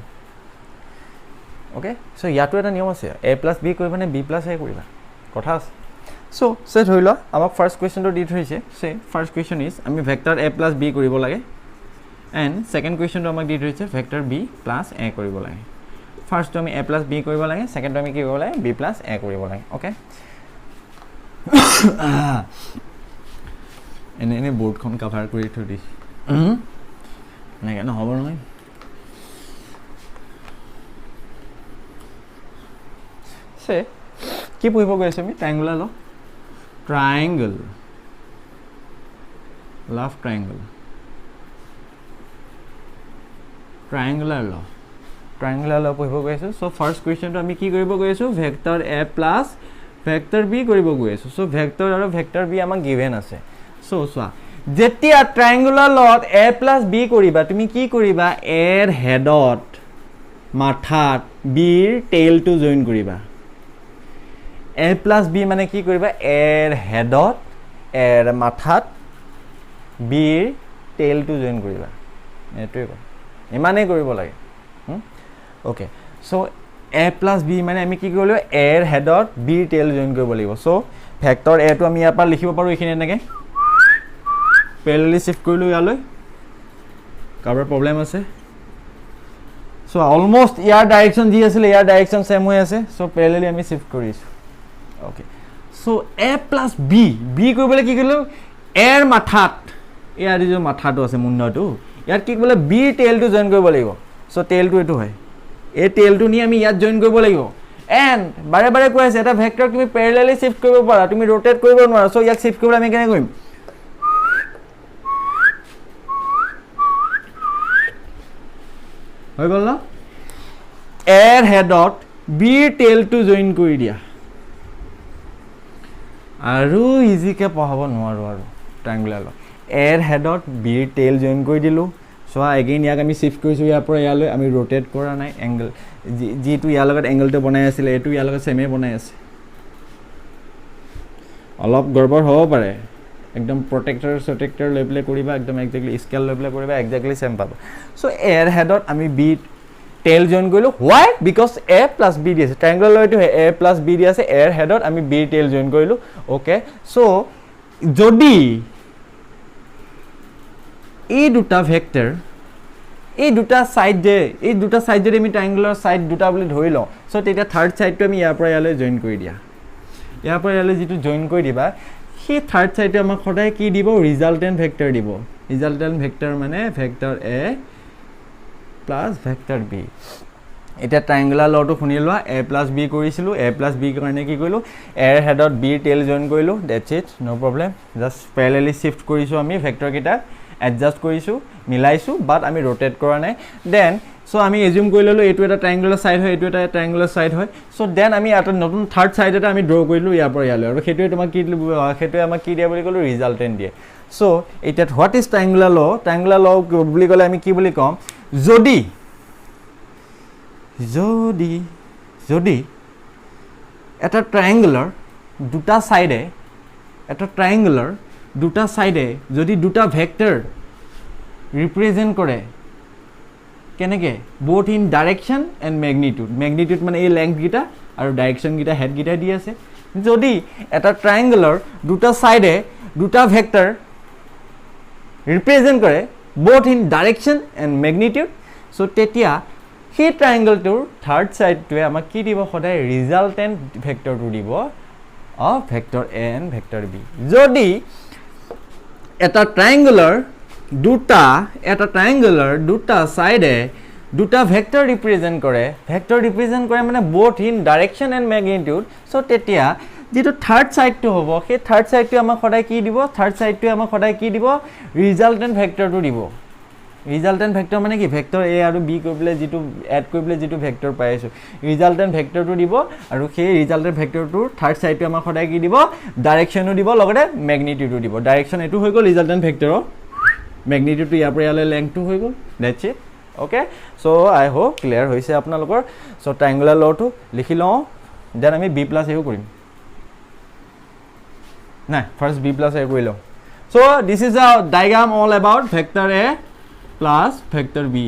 অ'কে চ' ইয়াতো এটা নিয়ম আছে এ প্লাছ বি কৰিবা নে বি প্লাছ এ কৰিবা কথা আছে চ' ধৰি লোৱা আমাক ফাৰ্ষ্ট কুৱেশ্যনটো দি থৈছে ফাৰ্ষ্ট কুৱেশ্যন ইজ আমি ভেক্টৰ এ প্লাছ বি কৰিব লাগে এণ্ড ছেকেণ্ড কুৱেশ্যনটো আমাক দি থৈছে ভেক্টৰ বি প্লাছ এ কৰিব লাগে ফাৰ্ষ্টটো আমি এ প্লাছ বি কৰিব লাগে ছেকেণ্ডটো আমি কি কৰিব লাগে বি প্লাছ এ কৰিব লাগে অ'কে এনে বৰ্ডখন কাভাৰ কৰি থৈ দিছে এনেকৈ নহ'ব নহয় কি পঢ়িব গৈ আছোঁ আমি ট্ৰাইংগুলাৰ ল ট্ৰাইংগল লাভ ট্ৰাইংগুলাৰ ল পঢ়িব গৈ আছোঁ চ' ফাৰ্ষ্ট কুৱেশ্যনটো আমি কি কৰিব গৈ আছোঁ vector A plus vector B কৰিব গৈ আছোঁ চ' ভেক্টৰ আৰু ভেক্টৰ বি আমাক গিভেন আছে চ' চোৱা যেতিয়া ট্ৰাইংগুলাৰ লত এ প্লাছ বি কৰিবা তুমি কি কৰিবা এৰ হেডত মাথাত বিৰ টেইলটো জইন কৰিবা এ প্লাছ বি মানে কি কৰিবা এৰ হেডত এৰ মাথাত বিৰ টেইলটো জইন কৰিবা এইটোৱে কথা ইমানেই কৰিব লাগে অ'কে চ' এ প্লাছ বি মানে আমি কি কৰিব লাগিব এৰ হেডত বিৰ টেইল জইন কৰিব লাগিব চ' ভেক্টৰ এটো আমি ইয়াৰ পৰা লিখিব পাৰোঁ এইখিনি এনেকৈ পেৰেলেলি শিফট কৰিলোঁ ইয়ালৈ কাৰোবাৰ প্ৰব্লেম আছে চ' অলমষ্ট ইয়াৰ ডাইৰেকশ্যন যি আছিলে ইয়াৰ ডাইৰেকশ্যন ছেম হৈ আছে চ' পেৰেলেলি আমি শিফট কৰিছোঁ অ'কে চ' এ প্লাছ বি কৰিবলৈ কি কৰিলোঁ এৰ মাথাত ইয়াৰ যিটো মাথাটো আছে মুণ্ডটো ইয়াত কি কৰিব লাগিব বিৰ টেইলটো জইন কৰিব লাগিব চ' টেইলটো এইটো হয় এই টেইলটো নি আমি ইয়াত জইন কৰিব লাগিব এণ্ড বাৰে বাৰে কৈ আছে এটা ভেক্টৰ তুমি পেৰেলেলি শিফট কৰিব পাৰা তুমি ৰোটেট কৰিব নোৱাৰা চ' ইয়াক শিফট কৰিবলৈ আমি কেনেকৈ কৰিম হৈ গ'ল ন এৰ হেডত বিৰ টেইলটো জইন কৰি দিয়া আৰু ইজিকৈ পঢ়াব নোৱাৰোঁ আৰু ট্ৰাইংগুলাৰ ল এৰ হেডত বিৰ টেইল জইন কৰি দিলোঁ চোৱা এগেইন ইয়াক আমি শিফট কৰিছোঁ ইয়াৰ পৰা ইয়ালৈ আমি ৰোটেট কৰা নাই এংগল যিটো ইয়াৰ লগত এংগলটো বনাই আছিলে এইটো ইয়াৰ লগত ছেমেই বনাই আছে অলপ গড়বড় হ'ব পাৰে একদম প্ৰটেক্টৰ লৈ পেলাই কৰিবা একদম একজেক্টলি স্কেল লৈ পেলাই কৰিবা একজেক্টলি ছেম পাবা চ' এৰ হেডত আমি বি টেইল জইন কৰিলোঁ হোৱাই বিকজ এ প্লাছ বি দি আছে ট্ৰাইংগুলাৰ লয়টো এ প্লাছ বি দি আছে এৰ হেডত আমি বিৰ টেইল জইন কৰিলোঁ অ'কে চ' যদি এই দুটা ভেক্টৰ এই দুটা সাইড যদি আমি ট্ৰায়াঙ্গুলাৰ সাইড দুটা বুলি ধৰি লওঁ সো তেতিয়া থাৰ্ড সাইডটো আমি ইয়াৰ পৰা ইয়ালৈ জয়েন কৰি দিয়া ইয়াৰ পৰা ইয়ালৈ যেটো জয়েন কৰি দিবা সেই থাৰ্ড সাইডটো আমাক সদায় কি দিব ৰিজাল্টেন্ট ভেক্টৰ দিব ৰিজাল্টেন্ট ভেক্টৰ মানে vector a plus vector b এটা ট্ৰায়াঙ্গুলাৰ লটো শুনি লোৱা a plus b কৰিছিলো a plus b কাৰণে কি কৰিলো a ৰ হেডত b টেইল জয়েন কৰিলো that's it no problem just parallelly shift কৰিছো আমি ভেক্টৰ কিটা এডজাস্ট কৰিছো মিলাইছো বাট আমি ৰোটেট কৰা নাই দেন সো আমি এজিউম কৰি ললো এটো এটা ট্ৰায়াঙ্গুলাৰ সাইড হয় এটো এটা ট্ৰায়াঙ্গুলাৰ সাইড হয় সো দেন আমি এটা নতুন থাৰ্ড সাইড এটা আমি ড্ৰ কৰিলো ইয়াৰ পৰা ইয়ালৈ আৰু হেতুৱে তোমাক কি হেতুৱে আমাক কি দিয়া বুলি কলো ৰিজাল্টেন্ট দিয়ে সো এটা হোৱাট ইজ ট্ৰায়াঙ্গুলাৰ ল বুলি কলে আমি কি বুলি কম যদি এটা ট্ৰায়াঙ্গুলাৰ দুটা সাইডে যদি দুটা ভেক্টৰ ৰিপ্ৰেজেন্ট কৰে কেনেকে both in direction and magnitude মানে এই লেংথ গিটা আৰু ডাইৰেকশন গিটা হেড গিটা দি আছে যদি এটা ট্ৰায়াঙ্গুলাৰ দুটা সাইডে দুটা ভেক্টৰ ৰিপ্ৰেজেন্ট কৰে both in direction and magnitude so তেতিয়া সেই ট্ৰায়াঙ্গলটোৰ থাৰ্ড সাইডটোৱে আমাক কি দিব সদায় ৰিজাল্টেন্ট ভেক্টৰটো দিব of vector a and vector b যদি এটা ট্ৰায়াঙ্গুলাৰ দুটা সাইডে দুটা ভেক্টৰ ৰিপ্ৰেজেন্ট কৰে মানে both in direction and magnitude so তেতিয়া যেটো থাৰ্ড সাইডটো হ'ব সেই থাৰ্ড সাইডটো আমাক সদায় কি দিব ৰিজাল্টেন্ট ভেক্টৰটো দিব ৰিজাল্টেন্ট ভেক্টৰ মানে কি ভেক্টৰ a আৰু b কৰিলে যেটো এড কৰিলে যেটো ভেক্টৰ পাইছো ৰিজাল্টেন্ট ভেক্টৰটো দিব আৰু সেই ৰিজাল্টেন্ট ভেক্টৰটোৰ থাৰ্ড সাইডটো আমাক সদায় কি দিব ডাইৰেকশনো দিব লগতে ম্যাগনিটিউডো দিব ডাইৰেকশন এটো হৈ গ'ল ৰিজাল্টেন্ট ভেক্টৰৰ ম্যাগনিটিউডটো ইয়াৰ পৰা ইয়ালৈ লেংথটো হৈ গ'ল that's it okay so I hope clear হৈছে আপোনালোকৰ সো ট্ৰায়াঙ্গুলাৰ লটো লিখি লওঁ দেন আমি b + a কৰিম নাই ফাৰ্স্ট b + a কৰি লওঁ so this is a diagram all about vector a plus vector b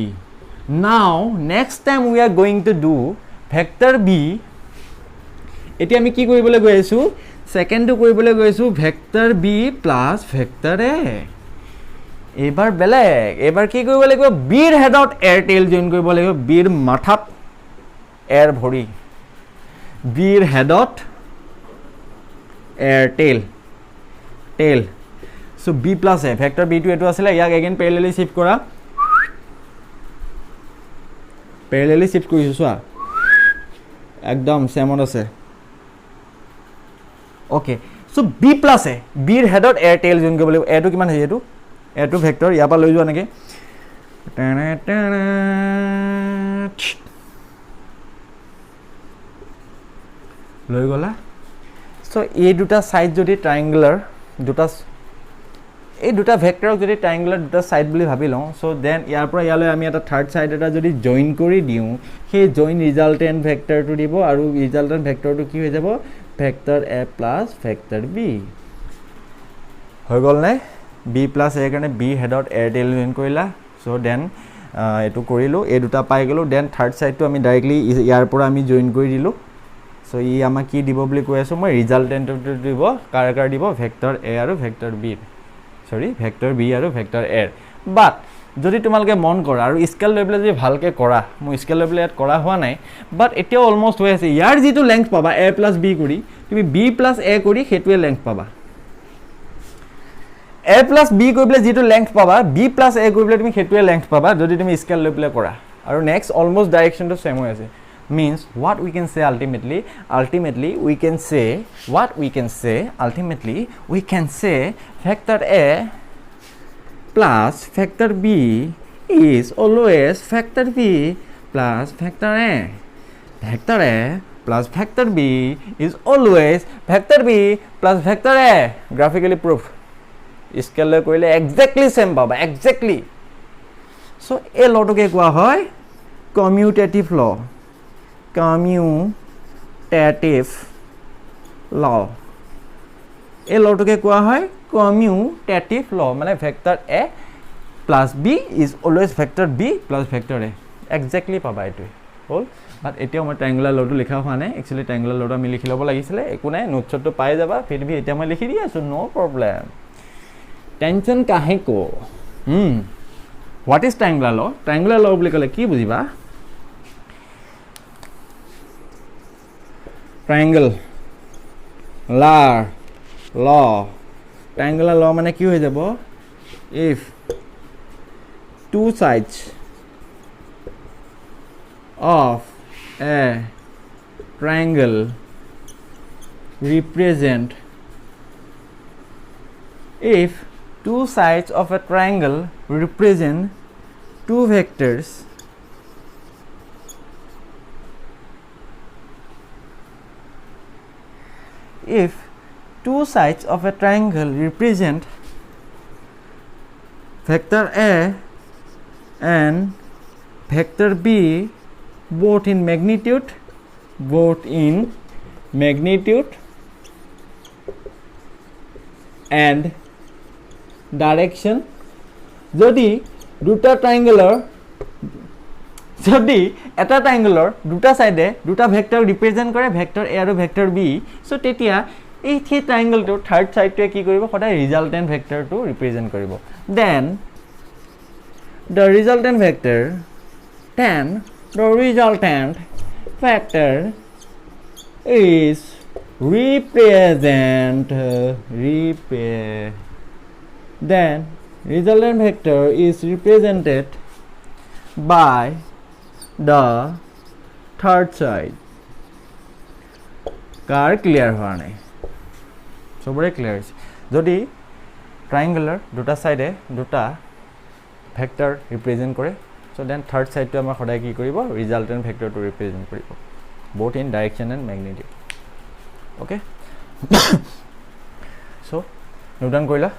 now next time we are going to do vector b এতিয়া আমি কি কৰিবলৈ গৈ আছো সেকেন্ডটো কৰিবলৈ গৈ আছো vector b plus vector a এবাৰ বেলেগ এবাৰ কি কৰিব লাগিব b ৰ হেডত এৰ টেইল জয়েন কৰিব লাগিব b ৰ মাথাত এৰ ভৰি b ৰ হেডত এৰ tail so b plus a vector b টো এটো আছিল ইয়াক এগেইন প্যাৰালেলি শিফট কৰা প্যাৰালেলি শিফট কৰিছো সোৱা একদম সেমত আছে okay so b plus a b ৰ হেডত এৰ টেইল জয়েন কৰিব লাগিব এটো কিমান হয় এটো ভেক্টৰ ইয়াৰ পৰা লৈ যোৱা নেকি লৈ গলা সো এই দুটা সাইড যদি ট্ৰায়াঙ্গুলাৰ এই দুটা ভেক্টৰক যদি ট্ৰায়াঙ্গুলাৰ দুটা সাইড বুলি ভাবি লওঁ সো দেন ইয়াৰ পৰা ইয়ালৈ আমি এটা থাৰ্ড সাইড এটা যদি জয়েন কৰি দিওঁ সেই জয়েন ৰিজাল্টেন্ট ভেক্টৰটো দিব আৰু ৰিজাল্টেন্ট ভেক্টৰটো কি হৈ যাব vector a plus vector b হৈ গ'ল নাই b plus a কাৰণে b হেডত a টেইল জয়েন কৰিলা সো দেন এটো কৰিলো এই দুটা পাই গলো দেন থাৰ্ড সাইডটো আমি ডাইৰেক্টলি ইয়াৰ পৰা আমি জয়েন কৰি দিলো সো ই আমাক কি দিব বুলি কৈ আছো মই ৰিজাল্টেন্টটো দিব কাৰ দিব ভেক্টৰ a আৰু ভেক্টৰ b ভেক্টৰ b আৰু ভেক্টৰ a বাট যদি তোমালকে মন কৰা আৰু স্কেল লেভেলে যদি ভালকে কৰা মই স্কেল লেভেলে এড কৰা হোৱা নাই বাট এতিয়া অলমোস্ট হৈ আছে ইয়াৰ যেটো লেংথ পাবা a plus b কৰি তুমি b plus a কৰি হেতুৱে লেংথ পাবা a plus b কৰিলে যেটো লেংথ পাবা b plus a কৰিলে তুমি হেতুৱে লেংথ পাবা যদি তুমি স্কেল লেভেলে কৰা আৰু নেক্সট অলমোস্ট ডাইৰেকশনটো সেম হৈ আছে means what we can say ultimately we can say vector a plus vector b is always vector b plus vector a plus vector b is always vector b plus vector a graphically proof scale কৰিলে exactly same পাবা exactly so এই লটোকে কোৱা হয় commutative law এই লটোকে কোৱা হয় commutative law মানে vector a plus b is always vector b plus vector a exactly পাবা এটো হল বাট এতিয়া মই ট্ৰায়াঙ্গুলাৰ লটো লিখা হোৱা নাই একচুয়ালি ট্ৰায়াঙ্গুলাৰ লটো আমি লিখি লব লাগিছিল একো নাই নোটছটো পাই যাবা ফিৰ ভি এতিয়া মই লিখি দি আছো নো প্ৰবলেম টেনচন কাহে কো হোৱাট ইজ ট্ৰাইংগুলাৰ ল ট্ৰাইংগুলাৰ ল বুলি ক'লে কি বুজিবা ট্ৰাইংগল লাৰ ল ট্ৰাইংগুলাৰ ল মানে কি হৈ যাব if two sides of a triangle represent if two sides of a triangle represent two vectors if two sides of a triangle represent vector A and vector B both in magnitude and direction যদি দুটা ট্ৰাইংগুলাৰ যদি এটা ট্ৰাইংগুলাৰ দুটা সাইডে দুটা ভেক্টৰ ৰিপ্ৰেজেন্ট কৰে ভেক্টৰ A আৰু ভেক্টৰ B সো তেতিয়া এই থি ট্ৰাইংগলটো থাৰ্ড সাইডটোৱে কি কৰিব সদায় ৰিজাল্টেন্ট ভেক্টৰটো ৰিপ্ৰেজেন্ট কৰিব then the resultant vector is resultant vector is represented by the third side car clear হোৱা নাই সবৰে ক্লিয়াৰ হৈছে যদি ট্ৰাইংগুলাৰ দুটা সাইডে দুটা ভেক্টৰ ৰিপ্ৰেজেন্ট কৰে সো দেন থাৰ্ড সাইডটো আমাৰ সদায় কি কৰিব ৰিজাল্টেন্ট ভেক্টৰটো ৰিপ্ৰেজেন্ট কৰিব both in direction and magnitude okay so note down কৰিলা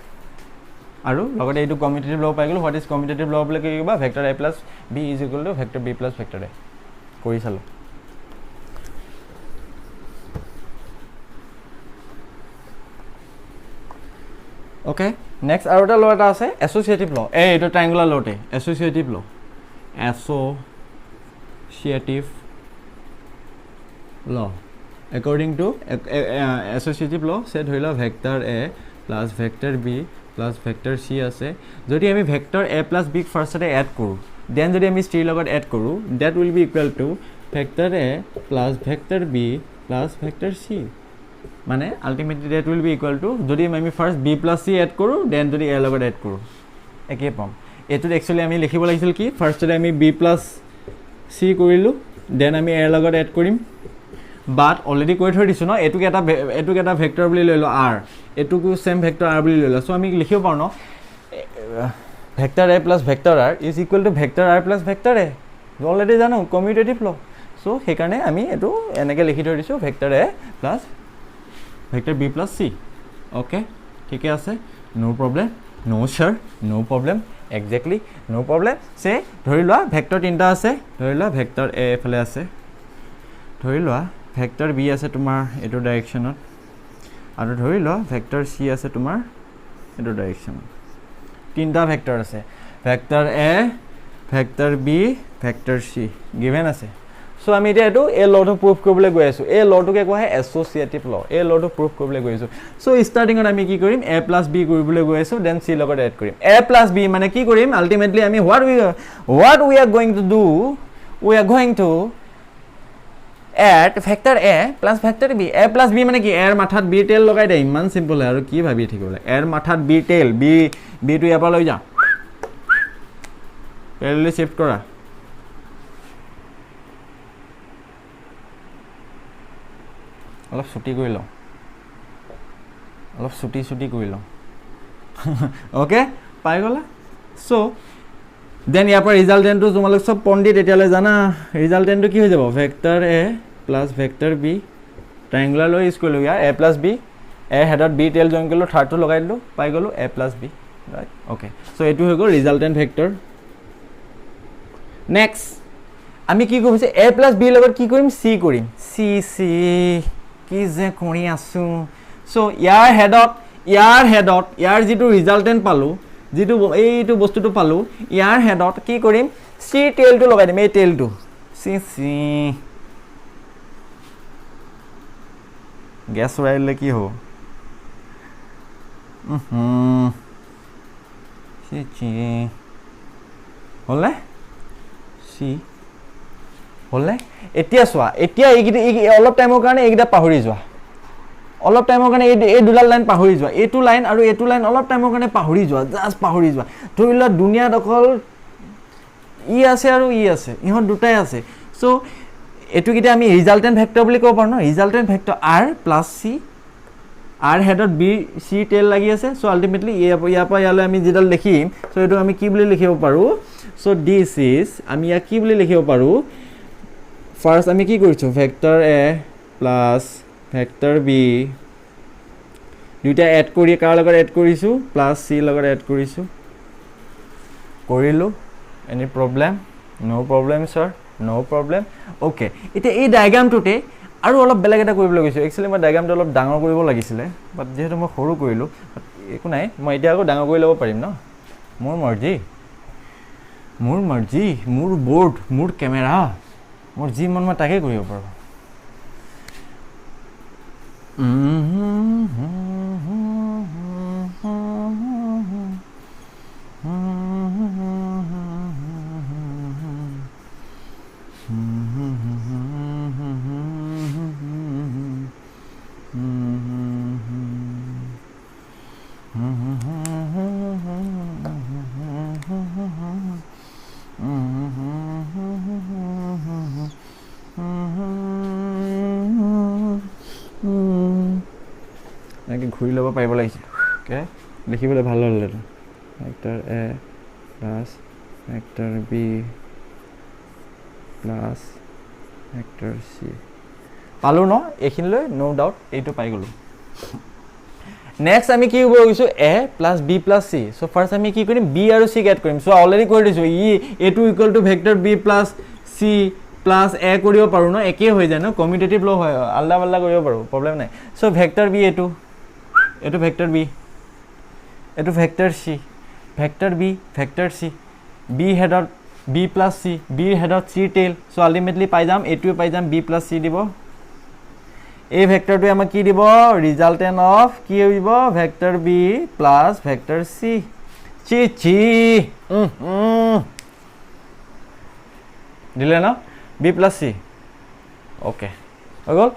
আৰু লগতে এইটো কমিউটেটিভ ল পাই গলো হোৱাট ইজ কমিউটেটিভ ল বুলি কিবা vector a plus b is equal to vector b plus vector a কৰি চালো okay next আৰু এটা ল এটা আছে এসোসিয়েটিভ ল এইটো ট্ৰাইংগুলাৰ লতে এসোসিয়েটিভ ল law according to associative law say ধৰিলা vector a plus vector b plus vector c আছে যদি আমি ভেক্টৰ a plus b ফাৰ্ষ্টতে এড কৰো দেন যদি আমি c লগত এড কৰো that will be equal to vector a plus vector b plus vector c মানে ultimately that will be equal to যদি আমি first b plus c add কৰো দেন যদি a লগত এড কৰো একে পাম এটো একচুয়ালি আমি লিখিব লাগিছিল কি ফাৰ্ষ্টতে আমি b plus c কৰিলো দেন আমি a লগত এড কৰিম but already কৈ থৈ দিছো ন এটুক এটা ভেক্টৰ বুলি লইলো r এটুকু সেম ভেক্টৰ r বুলি লইলো সো আমি লিখিব পাৰো ন vector a plus vector r is equal to vector r plus vector a already জানো কমিউটেটিভ ল সো হেকাৰণে আমি এটো এনেকে লিখি থৈ দিছো vector a plus vector b plus c okay ঠিকে আছে no problem no sir no problem exactly no problem say ধৰি লোৱা ভেক্টৰ তিনটা আছে ধৰি লোৱা ভেক্টৰ a এফালে আছে ধৰি লোৱা ভেক্টৰ b আছে তোমাৰ এটো ডাইৰেকশনত আৰু ধৰি লোৱা ভেক্টৰ c আছে তোমাৰ এটো ডাইৰেকশনত তিনটা ভেক্টৰ আছে vector a vector b vector c given আছে সো আমি এটা এটো এ লটো প্ৰুফ কৰিবলৈ গৈ আছো এ লটোকে কোৱা হয় এসোসিয়েটিভ ল এ লটো প্ৰুফ কৰিবলৈ গৈ আছো সো স্টাৰ্টিংত আমি কি কৰিম a plus b কৰিবলৈ গৈ আছো দেন c লগত এড কৰিম a plus b মানে কি কৰিম আলটিমেটলি আমি what we are going to do we are going to add vector a plus vector b a plus b মানে কি a এর মাথাত b টেল লগাই দে ইমান সিম্পল আৰু কি ভাবি ঠিকলে a এৰ মাথাত b টেল b টু ইয়াৰ পৰা লৈ যা পেৰেলালি শিফট কৰা অলপ ছুটি কৰি লও অলপ ছুটি কৰি লও ওকে পাই গলা সো দেন ইয়াৰ পৰা ৰিজাল্টেন্টটো তোমালোক সব পণ্ডিত এতিয়ালৈ জানা ৰিজাল্টেন্টটো কি হৈ যাব vector a plus vector b triangular লৈ ইউজ কৰিলো ইয়াৰ a plus b a হেডত b টেল জইন কৰিলো থাৰ্ডটো লগাই দিলো পাই গলো a plus b right okay so এটো হৈ গল ৰিজাল্টেন্ট ভেক্টৰ নেক্সট আমি কি কৰিছে a plus b লগত কি কৰিম c কৰিম c কি যে কৰি আছো সো ইয়াৰ হেডত ইয়াৰ যেটো ৰিজাল্টেন্ট পালো যেটো এইটো বস্তুটো পালো ইয়াৰ হেডত কি কৰিম c টেলটো লগাই দিম এই টেলটো c গ্যাস উৰাইলে কি হ'ব হ'লে চি হ'লে এতিয়া চোৱা এতিয়া এই অলপ টাইমৰ কাৰণে এইকেইটা পাহৰি যোৱা অলপ টাইমৰ কাৰণে এই দুডাল লাইন পাহৰি যোৱা এইটো লাইন আৰু এইটো লাইন অলপ টাইমৰ কাৰণে পাহৰি যোৱা জাষ্ট পাহৰি যোৱা ধৰি লোৱা দুনিয়াত অকল ই আছে আৰু ই আছে ইহঁত দুটাই আছে চ' এইটোকেইটা আমি ৰিজাল্টেণ্ট ভেক্টৰ বুলি ক'ব পাৰোঁ ন resultant vector R plus C R হেডত বি চি টেল লাগি আছে চ' আল্টিমেটলি ইয়াৰ পৰা ইয়ালৈ আমি যিডাল লিখিম চ' এইটো আমি কি বুলি লিখিব পাৰোঁ চ' দিছ ইজ আমি ইয়াক কি বুলি লিখিব পাৰোঁ ফাৰ্ষ্ট আমি কি কৰিছোঁ vector A plus vector B দুইটা এড কৰি কাৰ লগত এড কৰিছোঁ প্লাছ চি লগত এড কৰিছোঁ কৰিলোঁ এনি প্ৰব্লেম ন' প্ৰব্লেম ছাৰ ন' প্ৰব্লেম অ'কে এতিয়া এই ডায়েগ্ৰামটোতে আৰু অলপ বেলেগ এটা কৰিবলৈ গৈছোঁ একচুৱেলি মই ডায়েগ্ৰামটো অলপ ডাঙৰ কৰিব লাগিছিলে বাট যিহেতু মই সৰু কৰিলোঁ একো নাই মই এতিয়া আকৌ ডাঙৰ কৰি ল'ব পাৰিম ন মোৰ মৰ্জি মোৰ বৰ্ড মোৰ কেমেৰা মোৰ যি মন মই তাকে কৰিব পাৰোঁ এনেকৈ ঘূৰি ল'ব পাৰিব লাগিছিল অ'কে লিখিবলৈ ভাল হ'ল এইটো vector A plus vector B plus vector C পালোঁ ন এইখিনিলৈ ন' ডাউট এইটো পাই গ'লোঁ নেক্সট আমি কি কৰিব গৈছোঁ এ প্লাছ বি প্লাছ চি চ' ফাৰ্ষ্ট আমি কি কৰিম বি আৰু চিক এড কৰিম চ' অলৰেডি কৰি দিছোঁ এইটো equal to vector B plus C plus A কৰিব পাৰোঁ ন একেই হৈ যায় ন কমিউটেটিভ ল' হয় আলাদা পাল্টা কৰিব পাৰোঁ প্ৰব্লেম নাই চ' ভেক্টৰ বি এইটো ভেক্টৰ বি এইটো vector C vector B vector C B হেডত বি প্লাছ চি বিৰ হেডত চি টেইল চ' আল্টিমেটলি পাই যাম এইটোৱে পাই যাম বি প্লাছ চি দিব এই ভেক্টৰটোৱে আমাক কি দিব ৰিজাল্টেণ্ট অফ কি দিব vector B plus vector C C দিলে ন বি প্লাছ চি অ'কে হৈ গ'ল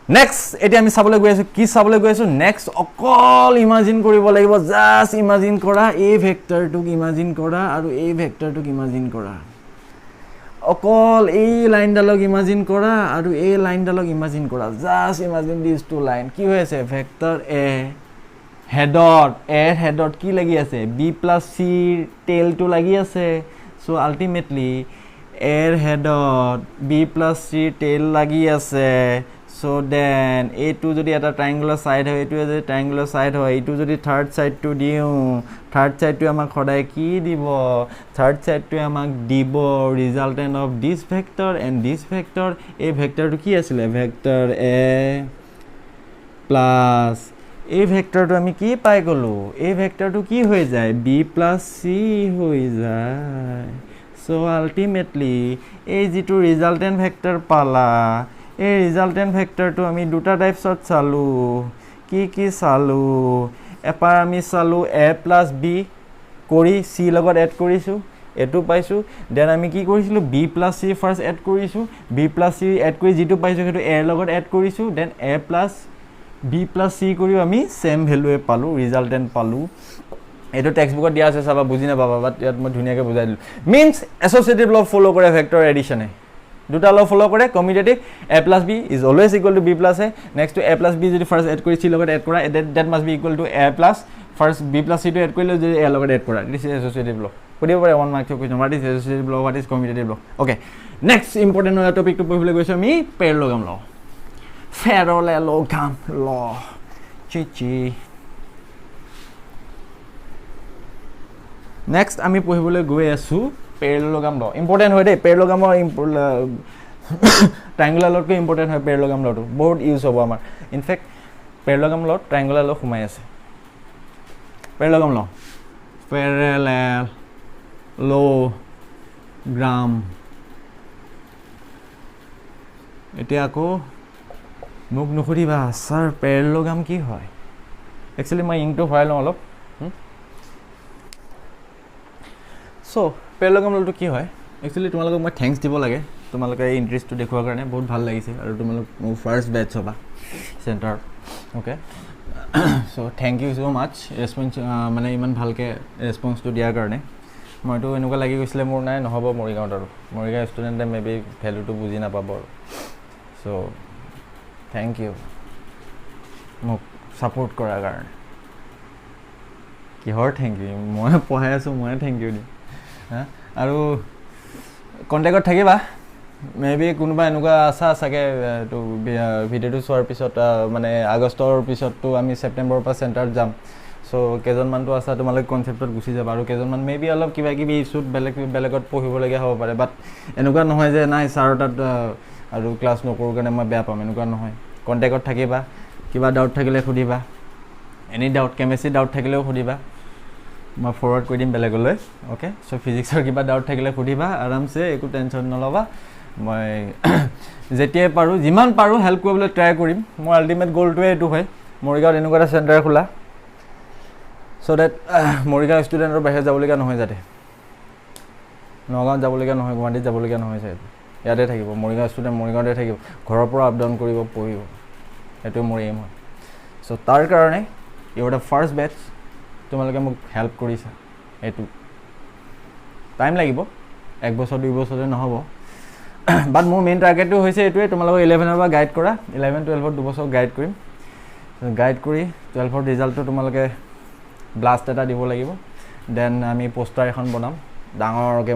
নেক্সট এতিয়া আমি চাবলৈ গৈ আছোঁ কি চাবলৈ গৈ আছোঁ নেক্সট অকল ইমাজিন কৰিব লাগিব জাষ্ট ইমাজিন কৰা এই ভেক্টৰটোক ইমাজিন কৰা আৰু এই ভেক্টৰটোক ইমাজিন কৰা অকল এই লাইনডালক ইমাজিন কৰা আৰু এই লাইনডালক ইমাজিন কৰা জাষ্ট ইমাজিন দিছ টু লাইন কি হৈ আছে ভেক্টৰ এ হেডত কি লাগি আছে বি প্লাছ চিৰ টেইলটো লাগি আছে চ' আল্টিমেটলি এৰ হেডত বি প্লাছ চিৰ টেইল লাগি আছে চ' দেন এইটো যদি এটা ট্ৰাইংগুলাৰ ছাইড হয় এইটো যদি ট্ৰাইংগুলাৰ ছাইড হয় এইটো যদি থাৰ্ড ছাইডটো দিওঁ থাৰ্ড ছাইডটোৱে আমাক সদায় কি দিব থাৰ্ড ছাইডটোৱে আমাক দিব resultant of this vector and this vector এই ভেক্টৰটো কি আছিলে ভেক্টৰ এ প্লাছ এই ভেক্টৰটো আমি কি পাই গ'লোঁ এই ভেক্টৰটো কি হৈ যায় বি প্লাছ চি হৈ যায় চ' আল্টিমেটলি এই যিটো ৰিজাল্টেণ্ট ভেক্টৰ পালা এই ৰিজাল্টেণ্ট ভেক্টৰটো আমি দুটা টাইপছত চালোঁ কি চালোঁ এবাৰ আমি চালোঁ এ প্লাছ বি কৰি চি লগত এড কৰিছোঁ এইটো পাইছোঁ দেন আমি কি কৰিছিলোঁ B plus C first add কৰিছোঁ বি প্লাছ চি এড কৰি যিটো পাইছোঁ সেইটো এৰ লগত এড কৰিছোঁ then A plus B plus C কৰিও আমি ছেম ভেলুৱে পালোঁ ৰিজাল্টেণ্ট পালোঁ এইটো টেক্সট বুকত দিয়া আছে চাবা বুজি নাপাবা বাট ইয়াত মই ধুনীয়াকৈ বুজাই দিলোঁ মিনছ এছ'চিয়েটিভ ল' ফ'ল' কৰে ভেক্টৰ এডিশ্যনে দুটা ল' ফ'ল' কৰে commutative A plus B is always equal to B plus A next to A plus B যদি ফাৰ্ষ্ট এড কৰি চি লগত এড কৰা that must be equal to A plus first B plus চিটো এড কৰিলে যদি এ লগত এড কৰা দিছ ইজ এছ'চিয়েটিভ ল' সুধিব পাৰে 1 মাৰ্কছৰ কুৱেশ্যন হোৱাট ইজ এছ'চিয়েটিভ ল' হোৱাট ইজ কমিউটেটিভ ল' অ'কে নেক্সট ইম্পৰ্টেণ্ট হোৱা টপিকটো পঢ়িবলৈ গৈছোঁ আমি পেৰেল'গ্ৰাম ল' পেৰেল'গ্ৰাম ল' চি নেক্সট আমি পঢ়িবলৈ গৈ আছোঁ পেৰেল'গ্ৰাম ল' ইম্পৰ্টেণ্ট হয় দেই পেৰেল'গ্ৰামৰ ট্ৰাইংগুলাৰ লতকৈ ইম্পৰ্টেণ্ট হয় পেৰেল'গ্ৰাম লটো বহুত ইউজ হ'ব আমাৰ ইনফেক্ট পেৰেল'গ্ৰাম লত ট্ৰাইংগুলাৰ ল সোমাই আছে পেৰেল'গ্ৰাম ল পেৰেল'গ্ৰাম এতিয়া আকৌ মোক নুসুধিবা ছাৰ পেৰেল'গ্ৰাম কি হয় একচুৱেলি মই ইংটো ভৰাই লওঁ অলপ সো পেৰেলগাম লটো কি হয় একচুৱেলি তোমালোকক মই থেংকছ দিব লাগে তোমালোকে এই ইণ্টাৰেষ্টটো দেখুৱাৰ কাৰণে বহুত ভাল লাগিছে আৰু তোমালোক মোৰ ফাৰ্ষ্ট বেটছ হ'বা center okay so thank you so' much response মানে ইমান ভালকৈ ৰেছপন্সটো দিয়াৰ কাৰণে মইতো এনেকুৱা লাগি গৈছিলে মোৰ নাই নহ'ব মৰিগাঁৱত আৰু মৰিগাঁও ষ্টুডেণ্টে মেবি ভেলুটো বুজি নাপাব আৰু চ' থেংক ইউ মোক ছাপোৰ্ট কৰাৰ কাৰণে কিহৰ থেংক ইউ মই পঢ়াই আছোঁ ময়ে থেংক ইউ দিম হা আৰু কণ্টেক্টত থাকিবা মেবি কোনোবা এনেকুৱা আছা চাগে এইটো ভিডিঅ'টো চোৱাৰ পিছত মানে আগষ্টৰ পিছততো আমি ছেপ্টেম্বৰৰ পৰা চেণ্টাৰত যাম চ' কেইজনমানটো আছা তোমালোকে কনচেপ্টত গুচি যাবা আৰু কেইজনমান মেবি অলপ কিবা কিবি ইছ্যুত বেলেগত পঢ়িবলগীয়া হ'ব পাৰে বাট এনেকুৱা নহয় যে নাই ছাৰৰ তাত আৰু ক্লাছ নকৰোঁ কাৰণে মই বেয়া পাম এনেকুৱা নহয় কণ্টেক্টত থাকিবা কিবা ডাউট থাকিলে সুধিবা এনি ডাউট কেমেষ্ট্ৰি ডাউট থাকিলেও সুধিবা মই ফৰৱাৰ্ড কৰি দিম বেলেগলৈ অ'কে চ' ফিজিক্সৰ কিবা ডাউট থাকিলে সুধিবা আৰামছে একো টেনশ্যন নল'বা মই যেতিয়াই পাৰোঁ যিমান পাৰোঁ হেল্প কৰিবলৈ ট্ৰাই কৰিম মোৰ আল্টিমেট গ'লটোৱে এইটো হয় মৰিগাঁৱত এনেকুৱা এটা চেণ্টাৰ খোলা চ' ডেট মৰিগাঁও ষ্টুডেণ্টৰ বাহিৰত যাবলগীয়া নহয় যাতে নগাঁৱত যাবলগীয়া নহয় গুৱাহাটীত যাবলগীয়া নহয় চাগে ইয়াতে থাকিব মৰিগাঁও ষ্টুডেণ্ট মৰিগাঁৱতে থাকিব ঘৰৰ পৰা আপ ডাউন কৰিব পঢ়িব এইটো মোৰ এইম হয় চ' তাৰ কাৰণে ইউৰ দ্য ফাৰ্ষ্ট বেটছ তোমালোকে মোক হেল্প কৰিছা এইটো টাইম লাগিব 1 বছৰ 2 বছৰতে নহ'ব বাট মোৰ মেইন টাৰ্গেটটো হৈছে এইটোৱে তোমালোকক 11ৰ পৰা গাইড কৰা 11 12ত 2 বছৰ গাইড কৰিম গাইড কৰি 12ৰ ৰিজাল্টটো তোমালোকে ব্লাষ্ট এটা দিব লাগিব দেন আমি পোষ্টাৰ এখন বনাম ডাঙৰকৈ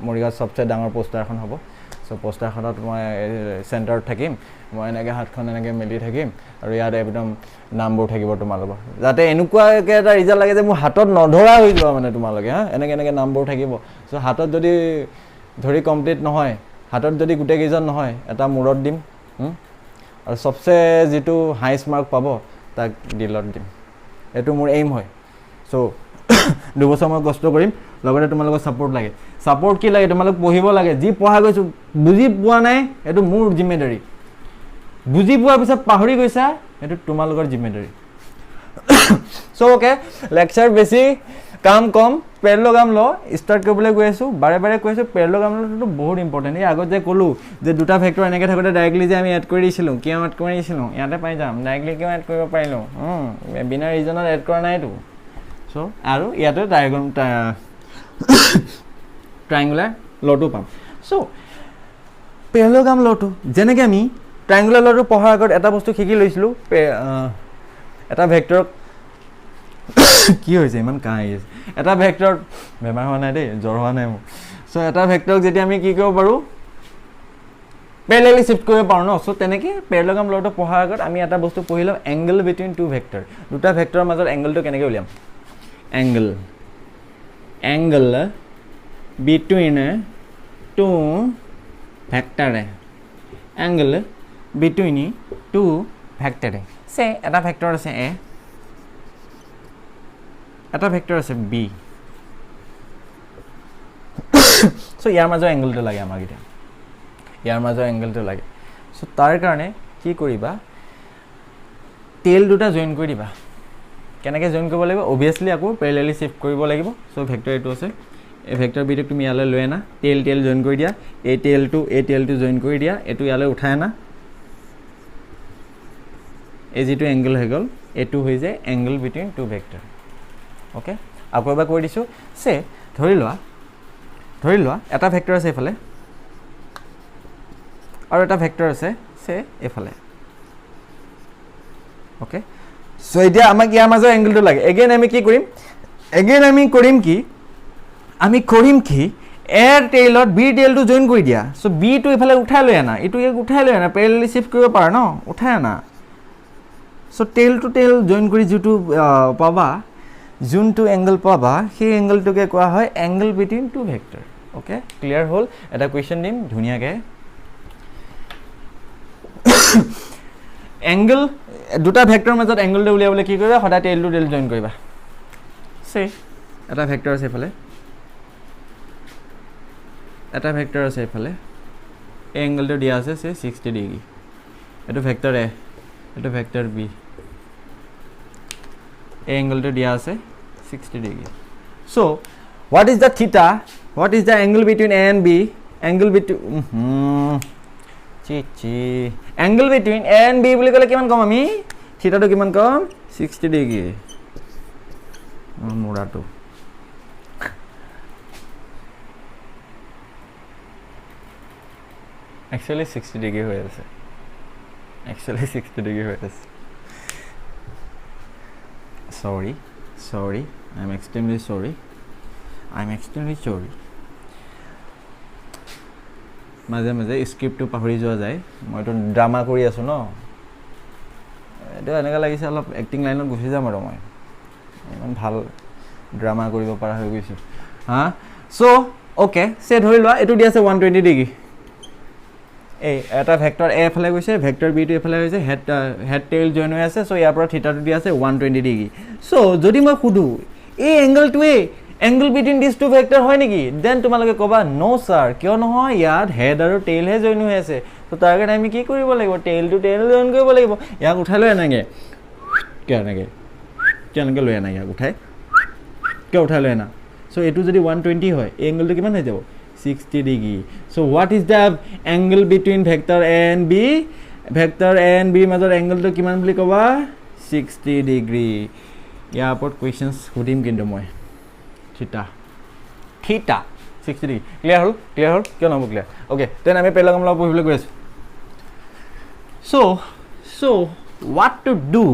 মৰিগাঁৱত চবচে ডাঙৰ পোষ্টাৰ এখন হ'ব চ' পোষ্টাৰখনত মই চেণ্টাৰত থাকিম মই এনেকৈ হাতখন এনেকৈ মেলি থাকিম আৰু ইয়াত একদম নামবোৰ থাকিব তোমালোকৰ যাতে এনেকুৱাকৈ এটা ৰিজাল্ট লাগে যে মোৰ হাতত নধৰা হৈ যোৱা মানে তোমালোকে হা এনেকৈ নামবোৰ থাকিব চ' হাতত যদি ধৰি কমপ্লিট নহয় হাতত যদি গোটেইকেইজন নহয় এটা মূৰত দিম আৰু চবচে যিটো হাইষ্ট মাৰ্ক পাব তাক ডিলত দিম এইটো মোৰ এইম হয় চ' 2 বছৰ মই কষ্ট কৰিম লগতে তোমালোকৰ ছাপোৰ্ট লাগে ছাপোৰ্ট কি লাগে তোমালোক পঢ়িব লাগে যি পঢ়া গৈছোঁ বুজি পোৱা নাই এইটো মোৰ জিম্মেদাৰী বুজি পোৱাৰ পিছত পাহৰি গৈছা এইটো তোমালোকৰ জিম্মেদাৰী চ' অ'কে লেকচাৰ বেছি কাম কম পেৰেলগাম ল ষ্টাৰ্ট কৰিবলৈ গৈ আছোঁ বাৰে কৈ আছোঁ পেৰেলগাম লটো বহুত ইম্পৰ্টেণ্ট এই আগত যে ক'লোঁ যে দুটা ফেক্টৰ এনেকৈ থাকোঁতে ডাইৰেক্টলি যে আমি এড কৰি দিছিলোঁ কিয় এড কৰি দিছিলোঁ ইয়াতে পাই যাম ডাইৰেক্টলি কিয় এড কৰিব পাৰিলোঁ বিনা ৰিজনত এড কৰা নাইতো চ' আৰু ইয়াতে ট্ৰাইংগুলাৰ লটো পাম চ' পেৰেলগাম লটো যেনেকৈ আমি ট্ৰাইংগুলাৰ লটো পঢ়াৰ আগত এটা বস্তু শিকি লৈছিলোঁ এটা ভেক্টৰক কি হৈছে ইমান কাহ আহি আছে এটা ভেক্টৰত বেমাৰ হোৱা নাই দেই জ্বৰ হোৱা নাই মোৰ চ' এটা ভেক্টৰক যেতিয়া আমি কি কৰিব পাৰোঁ পেৰেলেলি শিফ্ট কৰিব পাৰোঁ ন চ' তেনেকৈ পেৰেলগাম লটো পঢ়াৰ আগত আমি এটা বস্তু পঢ়ি লওঁ এংগল বিটুইন টু ভেক্টৰ দুটা ভেক্টৰৰ মাজত এংগলটো কেনেকৈ উলিয়াম angle between two vector angle between two vector say এটা ভেক্টৰ আছে a এটা ভেক্টৰ আছে b so ইয়াৰ মাজৰ এংগলটো লাগে আমাক এতিয়া ইয়াৰ মাজৰ এংগলটো লাগে so তাৰ কাৰণে কি কৰিবা টেইল দুটা জয়েন কৰি দিবা কেনেকৈ জয়েন কৰিব লাগিব অবভিয়াছলি আকৌ পেৰেলেলি শিফ্ট কৰিব লাগিব চ' ভেক্টৰ এইটো আছে এই ভেক্টৰ বিটোক তুমি ইয়ালৈ লৈ আনা টেইল জয়েন কৰি দিয়া এই টেইলটো জয়েন কৰি দিয়া এইটো ইয়ালৈ উঠাই আনা এই যিটো এংগল হৈ গ'ল এইটো হৈ যায় angle between two vector okay আকৌ এবাৰ কৈ দিছোঁ চে ধৰি লোৱা এটা ভেক্টৰ আছে এইফালে আৰু এটা ভেক্টৰ আছে চে এইফালে অ'কে চ' এতিয়া আমাক ইয়াৰ মাজৰ এংগলটো লাগে এগেইন আমি কি কৰিম আমি কৰিম কি এৰ টেইলত বি টেইলটো জইন কৰি দিয়া চ' বিটো এইফালে উঠাই লৈ আনা এইটো উঠাই লৈ আনা পেৰেলেলি শিফ্ট কৰিব পাৰা ন উঠাই আনা so' tail to tail join কৰি যোনটো এংগল পাবা সেই এংগলটোকে কোৱা হয় angle between two vector okay clear হ'ল এটা কুৱেশ্যন দিম ধুনীয়াকৈ এংগল দুটা ভেক্টৰৰ মাজত এংগলটো উলিয়াবলৈ কি কৰিবা সদায় টেইল টু টেইল জইন কৰিবা চে এটা ভেক্টৰ আছে এইফালে এই এংগলটো দিয়া আছে চে 60 ডিগ্ৰী এইটো ভেক্টৰ এ এইটো ভেক্টৰ বি এই এংগলটো দিয়া আছে 60 degree so' what is the theta, what is the angle between A and B, angle between angle between A and B বুলি ক'লে কিমান কম আমি theta টো কিমান কম 60 ডিগ্ৰী মোৰাটো actually 60 ডিগ্ৰী হৈ আছে actually 60 ডিগ্ৰী হৈ আছে sorry I'm extremely sorry মাজে মাজে স্ক্ৰিপ্টটো পাহৰি যোৱা যায় মইতো ড্ৰামা কৰি আছো ন এটা এনেকা লাগিছে অলপ এক্টিং লাইনত গুচি যাম আৰু মই ইমান ভাল ড্ৰামা কৰিব পৰা হৈ গৈছো হা সো ওকে সে ধৰি লোৱা এটো দি আছে 120 ডিগ্ৰী এই এটা ভেক্টৰ a ফালে গৈছে ভেক্টৰ b টো এফালে হৈছে হেড টেইল জয়েন হৈ আছে সো ইয়াৰ পৰা থিটা টো দি আছে 120 ডিগ্ৰী সো যদি মই খুদু এই এংগলটোৱে angle between these two vector হয় নেকি দেন তোমালোকে কবা নো স্যার কিয় নহয় ইয়াত হেড আৰু টেইল হে জয়েন হৈ আছে তো তাৰ কাৰণে আমি কি কৰিব লাগিব টেইল টু টেইল জয়েন কৰিব লাগিব ইয়াক উঠাই লৈ আনাগে কেনেকে লৈ আনা ইয়াক উঠাই লৈ আনা সো এটো যদি 120 হয় এই এংগলটো কিমান হৈ যাব 60 degree so what is the angle between vector a and b vector a and b মাজৰ এংগলটো কিমান বুলি কবা 60 ডিগ্ৰী ইয়াৰ ওপৰত কোৱেশ্চনছ সুধিম কিন্তু মই theta 60 degree clear hol কিয় নহব clear okay then আমি পেলাগম লাও পঢ়িবলৈ গৈ আছো so what to do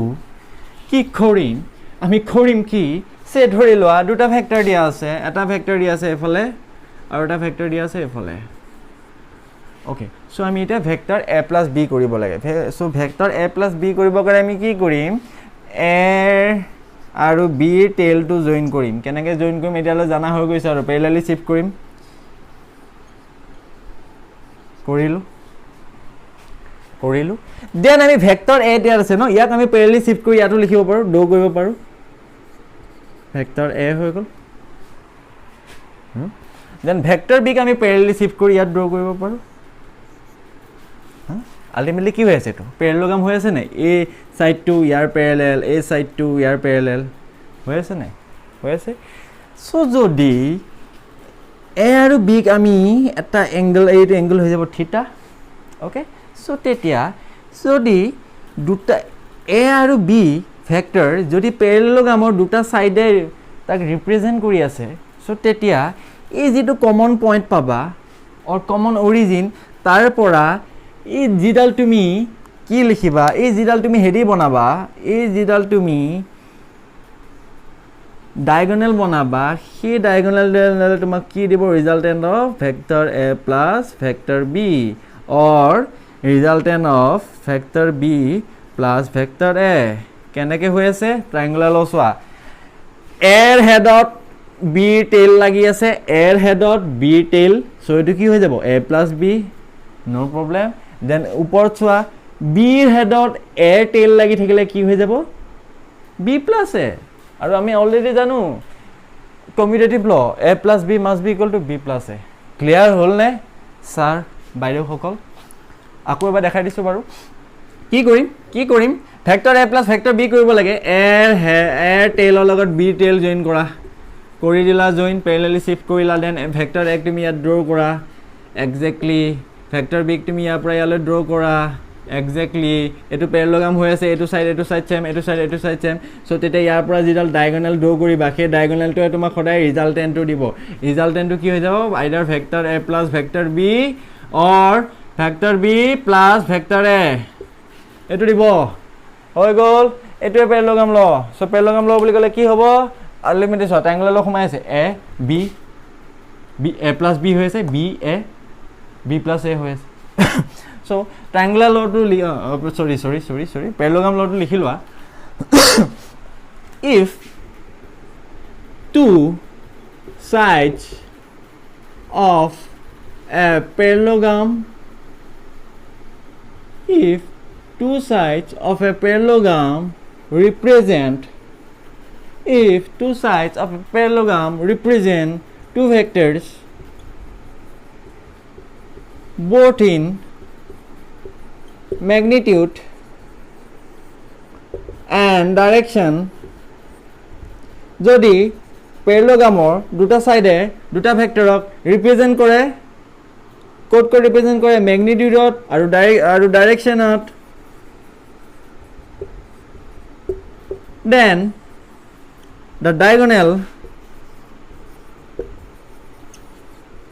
কি কৰিম কি সে ধৰি লোৱা দুটা ভেক্টৰ দিয়া আছে এটা ভেক্টৰ দিয়া আছে এফালে আৰু এটা ভেক্টৰ দিয়া আছে এফালে okay so আমি এটা ভেক্টৰ a + b কৰিব লাগে so ভেক্টৰ a + b কৰিব কাৰণে আমি কি কৰিম a আৰু b টেইল টু জয়েন কৰিম কেনেকৈ জয়েন কৰিম এতিয়ালৈ জানা হৈ গৈছে আৰু প্যাৰালালি শিফট কৰিলো দেন আমি ভেক্টৰ a দিয়া আছে ন ইয়াক আমি প্যাৰালালি শিফট কৰি ইয়াতো লিখিব পাৰো ডো কৰিব পাৰো ভেক্টৰ a হৈ গল দেন ভেক্টৰ b ক আমি প্যাৰালালি শিফট কৰি ইয়াত ড্ৰ কৰিব পাৰো আলটিমেটলি কি হৈ আছে তো প্যাৰালেলোগ্ৰাম হৈ আছে নাই এ সাইড টু ইয়াৰ প্যাৰালেল এ সাইড টু ইয়াৰ প্যাৰালেল হৈ আছে নাই হৈ আছে সো যদি এ আৰু বি ক আমি এটা এংগল এইটো এংগল হৈ যাব থিটা ওকে সো তেতিয়া যদি দুটা এ আৰু বি ভেক্টৰ যদি প্যাৰালেলোগ্ৰামৰ দুটা সাইডে তাক ৰিপ্ৰেজেন্ট কৰি আছে সো তেতিয়া এই যেটো কমন পইণ্ট পাবা অৰ কমন অৰিজিন তাৰ পৰা এই জিডাল তুমি কি লিখিবা এই জিডাল তুমি হেডি বনাবা এই জিডাল তুমি ডায়াগোনাল বনাবা সেই ডায়াগোনাল তোমাক কি দিব resultant of vector a plus vector b or resultant of vector b plus vector a কেনেকে হৈ আছে ট্ৰায়াঙ্গুলাৰ লছোৱা এৰ হেডত b টেইল লাগি আছে এৰ হেডত b টেইল সো এটো কি হৈ যাব a plus b no problem then ওপৰত চোৱা b হেডত a টেইল লাগি থাকিলে কি হৈ যাব b প্লাস a আৰু আমি অলৰেডি জানো কমিউটেটিভ ল a plus b must be equal to b plus a clear হল নে স্যাৰ বাইৰে সকল আকো এবাৰ দেখাই দিছো বাৰু কি কৰিম vector a plus vector b কৰিব লাগে a টেইলৰ লগত b টেইল জয়েন কৰি দিলা জয়েন প্যাৰালালি শিফট কৰিলা দেন ভেক্টৰ a তুমি ইয়াত ড্ৰ কৰা এক্স্যাক্টলি ভেক্টৰ b তুমি ইয়াৰ পৰা ইয়ালৈ ড্ৰ কৰা এক্স্যাক্টলি এটো প্যাৰালেলোগ্ৰাম হৈ আছে এটো সাইড সেম সো তেতে ইয়াৰ পৰা জিডাল ডায়াগোনাল ড্ৰ কৰিবা সেই ডায়াগোনালটো তোমাক সদায় ৰিজাল্টেন্টটো দিব ৰিজাল্টেন্টটো কি হৈ যাব either vector a plus vector b or vector b plus vector a এটো দিব হৈ গল এটো প্যাৰালেলোগ্ৰাম ল সো প্যাৰালেলোগ্ৰাম ল বুলি কলে কি হ'ব আনলিমিটেড ট্ৰায়াঙ্গুলাৰ ল সোমাই আছে a plus b হৈ আছে b plus a হৈ আছে so triangular law to sorry parallelogram law to likhi lwa if two sides of a parallelogram represent two vectors both in magnitude and direction যদি পেৰেলগ্ৰামৰ দুটা সাইডে দুটা ভেক্টৰক ৰিপ্ৰেজেন্ট কৰে ক'ত ৰিপ্ৰেজেন্ট কৰে ম্যাগনিটিউডত আৰু ডাইৰেকশনত then the diagonal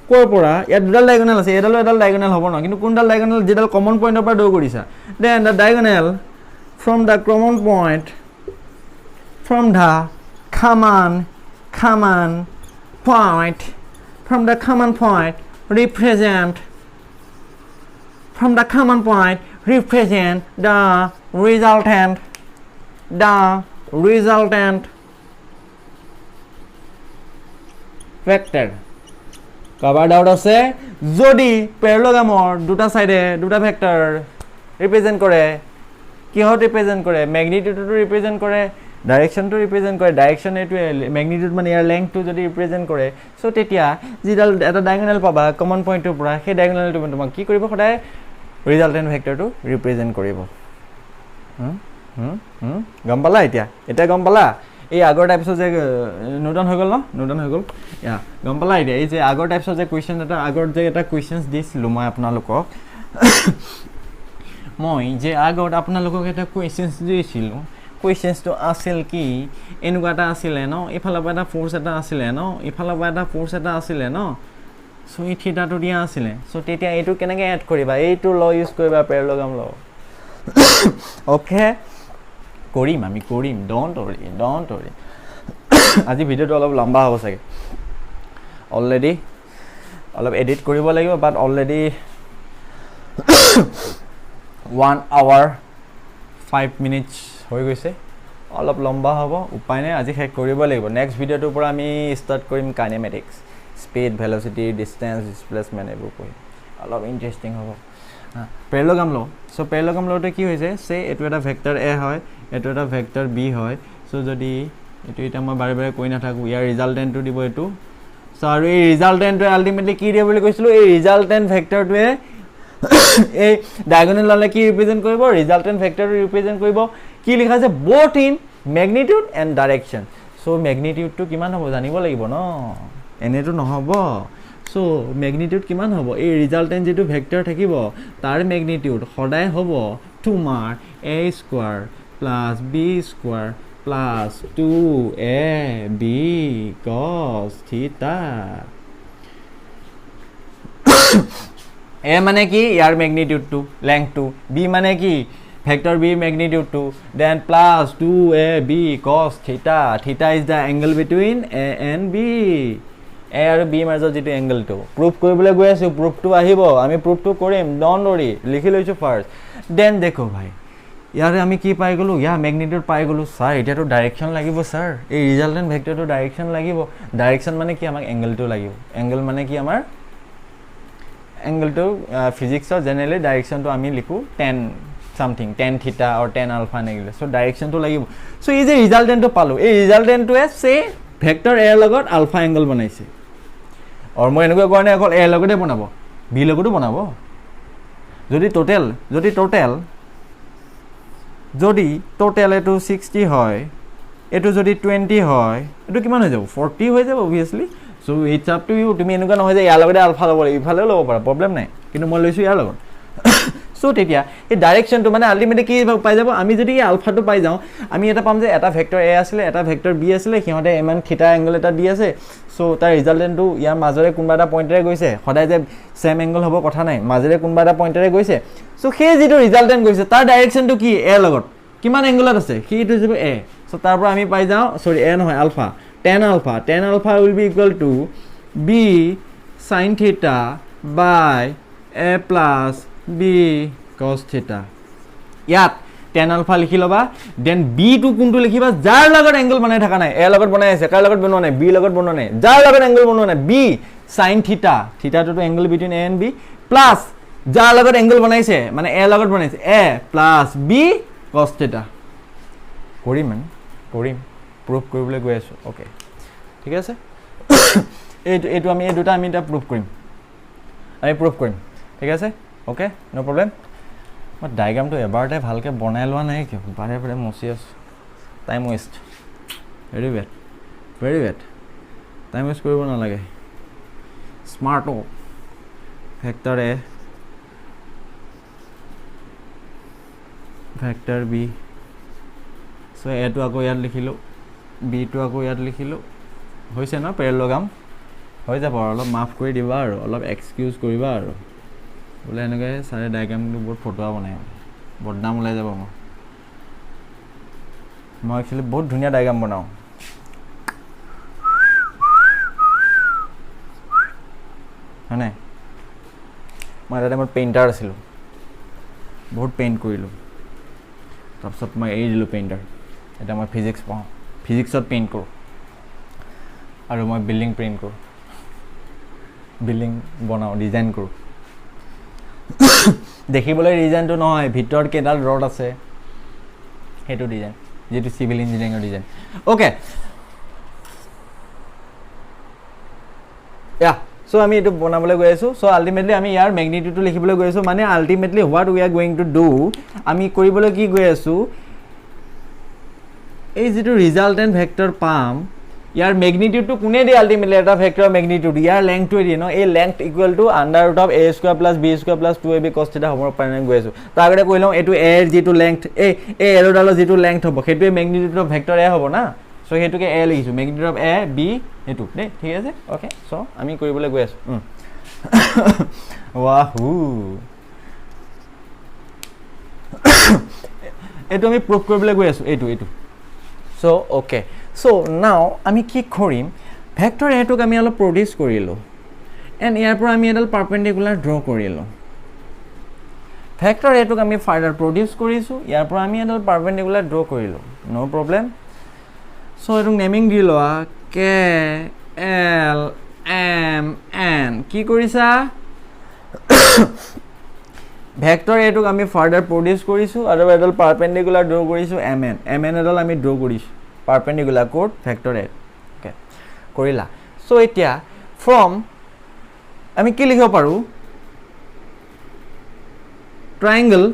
কৰ পৰা ইয়াত দুডাল ডায়াগোনাল আছে এডাল এডাল ডায়াগোনাল হ'ব না কিন্তু কোনডাল ডায়াগোনাল যেডাল কমন পইণ্টৰ পৰা ড্ৰ কৰিছা then the diagonal from the common point from the common point represent the resultant vector কাবাৰ ডাউট আছে যদি পেৰেলগ্ৰামৰ দুটা সাইডে দুটা ভেক্টৰ ৰিপ্ৰেজেন্ট কৰে কিহত ৰিপ্ৰেজেন্ট কৰে ম্যাগনিটিউডটো ৰিপ্ৰেজেন্ট কৰে ডাইৰেকশনটো ৰিপ্ৰেজেন্ট কৰে ডাইৰেকশন এটো ম্যাগনিটিউড মানে ইয়াৰ লেংথটো যদি ৰিপ্ৰেজেন্ট কৰে সো তেতিয়া যিডাল এটা ডায়াগোনাল পাবা কমন পইণ্টৰ পৰা সেই ডায়াগোনালটো তোমাক কি কৰিব সদায় ৰিজাল্টেন্ট ভেক্টৰটো ৰিপ্ৰেজেন্ট কৰিব গম পালা এতিয়া গম পালা এই আগৰ টাইপছৰ যে নোটন হৈ গ'ল ইয়া গম পালা এতিয়া এই যে আগৰ টাইপছৰ যে কুৱেশ্যন এটা কুৱেশ্যনছ দিছিলোঁ মই আপোনালোকক মই যে আগত আপোনালোকক এটা কুৱেশ্যনছ দিছিলোঁ কুৱেশ্যনছটো আছিল কি এনেকুৱা এটা আছিলে ন ইফালৰ পৰা এটা ফোৰ্স এটা আছিলে ন ইফালৰ পৰা এটা ফোৰ্স এটা আছিলে ন সো এই থিটাটো দিয়া আছিলে সো তেতিয়া এইটো কেনেকৈ এড কৰিবা এইটো ল ইউজ কৰিবা পেৰেলগ্ৰাম ল ওকে আমি কৰিম ডোন্ট वरी আজি ভিডিওটো অলপ লম্বা হ'ব চাগে অলৰেডি অলপ এডিট কৰিব লাগিব বাট অলৰেডি 1 hour 5 minutes হৈ গৈছে অলপ লম্বা হ'ব উপায় নাই আজি শেষ কৰিব লাগিব নেক্সট ভিডিওটোৰ পৰা আমি ষ্টাৰ্ট কৰিম kinematics speed velocity distance displacement এইবোৰ কৰিম অলপ ইন্টাৰেষ্টিং হ'ব পেৰেলগ্ৰাম ল সো পেৰেলগ্ৰাম লটো কি হৈছে সে এটো এটা ভেক্টৰ a হয় এটো এটা ভেক্টৰ b হয় সো যদি এটো এটা মই বাৰে বাৰে কৈ না থাকো ইয়াৰ ৰিজাল্টেন্টটো দিব এটো সো আৰু এই ৰিজাল্টেন্টটো আলটিমেটলি কি দিয়ে বুলি কৈছিলো এই ৰিজাল্টেন্ট ভেক্টৰটোৱে এই ডায়াগোনাল ললে কি ৰিপ্ৰেজেন্ট কৰিব ৰিজাল্টেন্ট ভেক্টৰটো ৰিপ্ৰেজেন্ট কৰিব কি লিখা আছে both in magnitude and direction সো ম্যাগনিটিউডটো কিমান হ'ব জানিব লাগিব ন এনেটো নহব সো ম্যাগনিটিউড কিমান হ'ব এই ৰিজাল্টেন্ট যেটো ভেক্টৰ থাকিব তাৰ ম্যাগনিটিউড সদায় হ'ব তোমাৰ a square plus b square plus 2ab cos theta a মানে কি ইয়াৰ ম্যাগনিটিউডটো লেংথটো b মানে কি vector b ম্যাগনিটিউডটো then plus 2ab cos theta theta is the angle between a and b a আৰু b মাজৰ যেটো এংগলটো প্ৰুফ কৰিবলৈ গৈ আছো প্ৰুফটো আহিব আমি প্ৰুফটো কৰিম ডন্ট वरी লিখি লৈছো ফাৰ্স্ট দেন দেখো ভাই ইয়াৰে আমি কি পাই গলো ইয়া ম্যাগনিটিউড পাই গলো স্যাৰ এটাটো ডাইৰেকশন লাগিব স্যাৰ এই ৰিজাল্টেন্ট ভেক্টৰটো ডাইৰেকশন লাগিব ডাইৰেকশন মানে কি আমাক এংগলটো লাগিব এংগল মানে কি আমাৰ এংগলটো ফিজিক্সৰ জেনাৰেলি ডাইৰেকশনটো আমি লিখো 10 something 10 theta or 10 alpha নেগিলে so ডাইৰেকশনটো লাগিব সো এই যে ৰিজাল্টেন্টটো পালো এই ৰিজাল্টেন্টটোৱে সে ভেক্টৰ a লগত আলফা এংগল বনাইছে और মই এনেকৈ কোৱা নাই অকল a লগতে বনাব b লগতো বনাব যদি টোটাল এটো 60 হয় এটো যদি 20 হয় এটো কিমান হৈ যাব 40 হৈ যাব obviously so it's up to you তুমি এনেকুৱা নহয় যে ইয়াৰ লগতে আলফা ল'ব ইফালে ল'ব পাৰা প্ৰবলেম নাই কিন্তু মই লৈছো ইয়াৰ লগত সো তেতিয়া এই ডাইৰেকশনটো মানে আলটিমেটলি কি পাই যাব আমি যদি এই আলফাটো পাই যাও আমি এটা পাম যে এটা ভেক্টৰ a আছিল এটা ভেক্টৰ b আছিল কিহতে ইমান থিটা এংগল এটা দি আছে সো তাৰ ৰিজাল্টেন্টটো ইয়াৰ মাজৰে কোনবা এটা পইণ্টৰে গৈছে সদায় যে সেম এংগল হ'ব কথা নাই মাজৰে কোনবা এটা পইণ্টৰে গৈছে সো সেই যেটো ৰিজাল্টেন্ট গৈছে তাৰ ডাইৰেকশনটো কি a লগত কিমান এংগলত আছে সেইটো যাব a সো তাৰ পৰা আমি পাই যাও সৰি a নহয় ULFA tan alpha will be equal to b sin theta by a plus b cos theta ইয়াত tan alpha লিখি লবা দেন b টু কোনটো লিখিবা যাৰ লগত এংগল বনাই থাকা নাই a লগত বনাই আছে কাৰ লগত বনোৱা নাই b লগত বনোৱা নাই যাৰ লগত এংগল বনোৱা নাই b sin theta theta to angle between a and b plus যাৰ লগত এংগল বনাইছে মানে a লগত বনাইছে a plus b cos theta কৰিম প্ৰুফ কৰিবলৈ গৈ আছো ওকে ঠিক আছে এইটো আমি এই দুটা আমি এটা প্ৰুফ কৰিম ঠিক আছে ওকে নো প্ৰবলেম মই ডায়াগ্ৰামটো এবাৰতে ভালকে বনাই লোৱা নাই কি বাৰে বাৰে মচি আছো time waste very bed time waste কৰিব নালাগে স্মাৰ্টো ভেক্টৰ এ ভেক্টৰ বি সো এটো আকৌ ইয়াত লিখিলোঁ বিটো আকৌ ইয়াত লিখিলোঁ হৈছে ন পেৰেলগ্ৰাম হৈ যাব আৰু অলপ মাফ কৰি দিবা আৰু অলপ এক্সকিউজ কৰিবা আৰু বোলে এনেকৈ চাৰে ডায়াগ্ৰামটো বহুত ফটোৱা বনাই বদনাম ওলাই যাব মই একচুৱেলি বহুত ধুনীয়া ডায়াগ্ৰাম বনাওঁ হয়নে মই এটা টাইমত পেইণ্টাৰ আছিলোঁ বহুত পেইণ্ট কৰিলোঁ তাৰপিছত মই এৰি দিলোঁ পেইণ্টাৰ এতিয়া মই ফিজিক্স পঢ়াওঁ ফিজিক্সত পেইণ্ট কৰোঁ আৰু মই বিল্ডিং পেইণ্ট কৰোঁ বিল্ডিং বনাওঁ ডিজাইন কৰোঁ দেখিবলৈ ডিজাইনটো নহয় ভিতৰত কেইডাল ৰড আছে সেইটো ডিজাইন যেটো সিভিল ইঞ্জিনিয়াৰিঙৰ ডিজাইন ওকে ইয়া সো আমি এটো বনাবলৈ গৈ আছো সো আলটিমেটলি আমি ইয়াৰ ম্যাগনিটিউডটো লিখিবলৈ গৈ আছো মানে ultimately what we are going to do আমি কৰিবলৈ কি গৈ আছো এই যেটো ৰিজাল্টেন্ট ভেক্টৰ পাম ইয়াৰ ম্যাগনিটিউডটো কোনে দিয়ে আলটিমেটলি এটা ভেক্টৰৰ ম্যাগনিটিউড ইয়াৰ লেংথটো দিয়ে ন এই length equal to under root of a square plus b square plus 2ab cos থিটা হ'ব পাৰে গৈ আছো তাৰ আগতে কৈ লওঁ এটো a এৰ যেটো লেংথ এই এৰোডালৰ যেটো লেংথ হ'ব হেতুৱে ম্যাগনিটিউড অফ ভেক্টৰ a হ'ব না সো হেতুকে a লিখিছো ম্যাগনিটিউড অফ a b হেতু দে ঠিক আছে ওকে সো আমি কৰিবলৈ গৈ আছো ওয়াহু এটো আমি প্ৰুফ কৰিবলৈ গৈ আছো এটো সো ওকে সো নাও আমি কি কৰিম ভেক্টৰ a টোক আমি অলপ প্ৰডিউস কৰিলো এন্ড ইয়াৰ পৰা আমি এডাল পাৰপেন্ডিকুলাৰ ড্ৰ কৰিলো ভেক্টৰ a টোক আমি ফাৰ্দাৰ প্ৰডিউস কৰিছো ইয়াৰ পৰা আমি এডাল পাৰপেন্ডিকুলাৰ ড্ৰ কৰিলো নো প্ৰবলেম সো এটো নেমিং দি লোৱা k l m n কি কৰিছা ভেক্টৰ a টোক আমি ফাৰ্দাৰ প্ৰডিউস কৰিছো আৰু এডাল পাৰপেন্ডিকুলাৰ ড্ৰ কৰিছো mn এডাল আমি ড্ৰ কৰিছো perpendicular code vector a okay কৰিলা সো এতিয়া from আমি কি লিখিব পাৰো triangle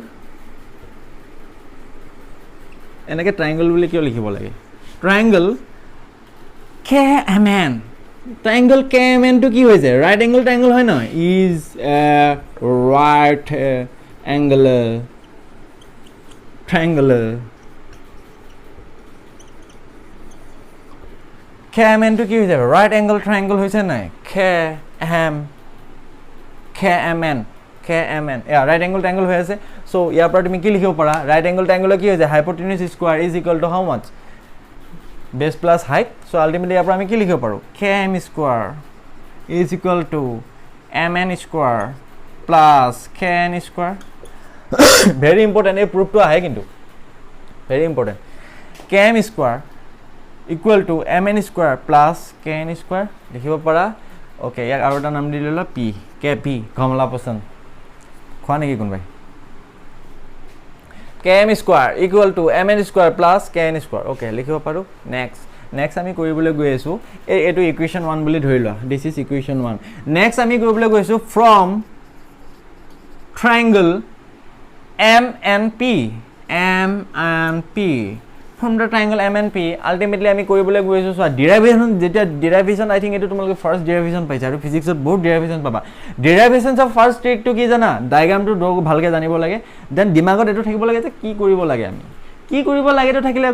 এনেকে triangle বুলি কিয় লিখিব লাগে triangle kmn triangle kmn to কি হৈছে right angle triangle হয় না is a right angle triangle kmn to কি হৈছে right angle triangle হৈছে নাই kmn yeah right angle triangle হৈ আছে so ইয়াৰ পৰা তুমি কি লিখিব পাৰা right angle triangle কি হৈছে hypotenuse square is equal to how much base plus height so ultimately ইয়াৰ পৰা আমি কি লিখিব পাৰো km square is equal to mn square plus kn square very important এই proof to আহে কিন্তু very important km square equal to mn square plus kn square লিখিব পাৰা ওকে ইয়াক আৰু এটা নাম দি ললা p kp কমলা পছন্দ খোৱা নেকি কোন ভাই km square equal to mn square plus kn square okay লিখিব পাৰো next আমি কৰিবলৈ গৈ আছো এটো ইকুৱেশ্যন 1 বুলি ধৰি লোৱা this is equation 1 next আমি কৰিবলৈ গৈ আছো from triangle mnp from the triangle MNP ultimately আমি কৰিবলৈ গৈ আছো সো derivation I think এটো তোমালোকে ফাৰ্স্ট derivation পাইছা আৰু ফিজিক্সত বহুত derivation পাবা derivations of first trick to কি জানা ডায়াগ্ৰামটো ড্ৰ ভালকে জানিব লাগে দেন দিমাগত এটো থাকিব লাগে যে কি কৰিব লাগে আমি কি কৰিব লাগে তো থাকিলে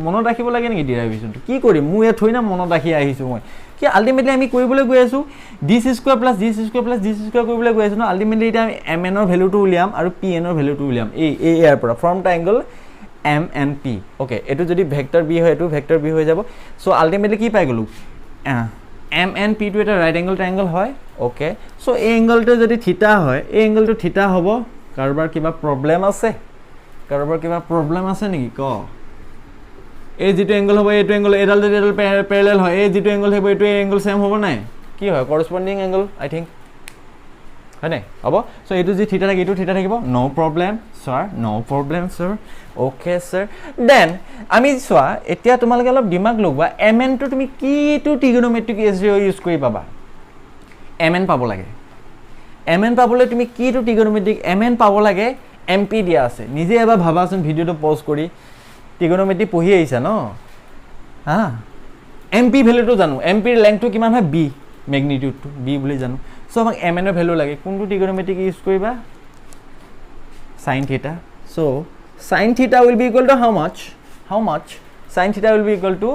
মনত ৰাখিব লাগে নেকি derivation কি কৰিম মই এ থৈ না মনত ৰাখি আহিছো মই কি আলটিমেটলি আমি কৰিবলৈ গৈ আছো d² + d² + d² কৰিবলৈ গৈ আছো ন আলটিমেটলি এটা আমি mn ৰ ভ্যালুটো উলিয়াম আৰু pn ৰ ভ্যালুটো উলিয়াম এই ইয়াৰ পৰা from triangle MNP okay এটো যদি ভেক্টৰ b হয় এটো ভেক্টৰ b হৈ যাব সো আলটিমেটলি কি পাই গলো MNP টু এটা রাইট অ্যাঙ্গেল ট্রায়াঙ্গেল হয় ওকে সো এই অ্যাঙ্গেলটো যদি থিটা হয় এই অ্যাঙ্গেলটো থিটা হ'ব কারবার কিবা প্রবলেম আছে নেকি ক এই যেটো অ্যাঙ্গেল হ'ব এইটো অ্যাঙ্গেল এডাল প্যারালাল হয় এই যেটো অ্যাঙ্গেল হ'ব এইটো অ্যাঙ্গেল সেম হ'ব নাই কি হয় করসপন্ডিং অ্যাঙ্গেল আই থিংক হয় নাই হ'ব সো এইটো যে থিটা থাকে এইটো থিটা থাকিব no problem sir okay sir then আমি সোয়া এতিয়া তোমালকে অলপ দিমাগ লগবা mn তো তুমি কিটো ট্রিগোনোমেট্রিক রেশিও ইউজ কৰি পাবা mn পাব লাগে mn পাবলৈ তুমি কিটো ট্ৰিগোনোমেট্ৰিক mn পাব লাগে mp দিয়া আছে নিজে এবাৰ ভাবাচোন ভিডিওটো পজ কৰি ট্ৰিগোনোমেট্ৰি পঢ়ি আইছা ন হা MP ভ্যালুটো জানো MP ৰ লেংথটো কিমান হয় b ম্যাগনিটিউডটো b বুলি জানো সো আমাক mn ৰ ভ্যালু লাগে কোনটো ট্ৰিগোনোমেট্ৰিক ইউজ কৰিবা sin theta so sin theta will be equal to how much sin theta will be equal to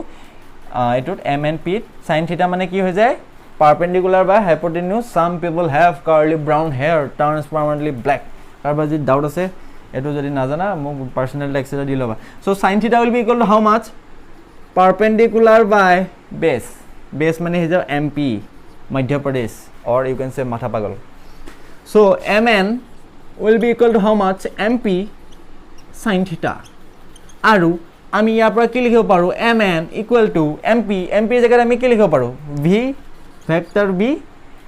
etot mn p sin theta মানে কি হৈ যায় perpendicular by hypotenuse some people have curly brown hair turns permanently black কারবা যদি ডাউট আছে এটো যদি না জানা মোক পার্সোনাল টেক্সট এটা দি লবা so sin theta will be equal to how much perpendicular by base মানে হৈ যায় mp Madhya Pradesh or you can say matha pagal so mn will be equal to how much mp sin theta আৰু আমি ইয়াৰ পৰা কি লিখিব পাৰো mn equal to mp mp এৰ জায়গায় আমি কি লিখিব পাৰো v vector b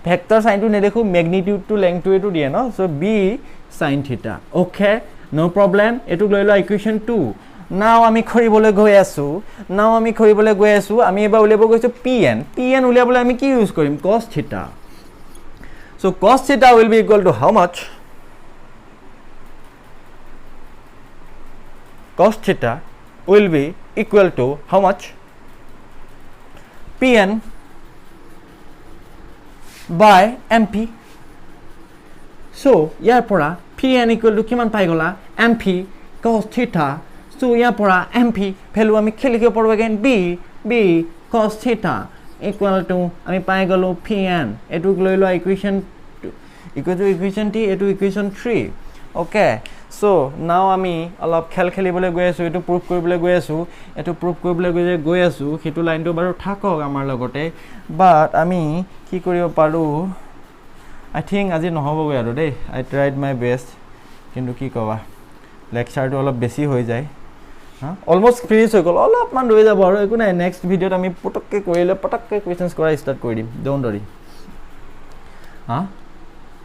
vector sin to নেদেখো magnitude to length to এটো দিয়ে ন so b sin theta okay no problem এটো লৈ ল ইকুয়েশন 2 নাও আমি কৰিবলৈ গৈ আছো আমি এবাৰ উলিয়াব গৈছো pn উলিয়াবলৈ আমি কি ইউজ কৰিম cos theta so cos theta will be equal to how much cos theta will be equal to how much pn by mp so ইয়াৰ পৰা pn equal to কিমান পাই গলা mp cos theta so ইয়াৰ পৰা mp ভ্যালু আমি কি লিখিব পাৰো again b cos theta equal to আমি পাই গলো pn এটো লৈ ল ইকুয়েশন ইকুয়েশন t এটো ইকুয়েশন 3 okay so now আমি অলপ খেলিবলৈ গৈ আছো এটো প্রুফ কৰিবলৈ গৈ আছো হেতু লাইনটো বাৰু থাকক আমাৰ লগতে বাট আমি কি কৰিব পাৰো I think আজি নহবগৈ আৰু দেই I tried my best কিন্তু কি কবা লেকচাৰটো অলপ বেছি হৈ যায় অলমোস্ট ফিনিশ হৈ গল অলপমান ৰৈ যাব আৰু একো নাই নেক্সট ভিডিওত আমি পটককে কৰিলে পটককে কোৱেশ্চনস কৰা স্টাৰ্ট কৰি দিম ডোন্ট वरी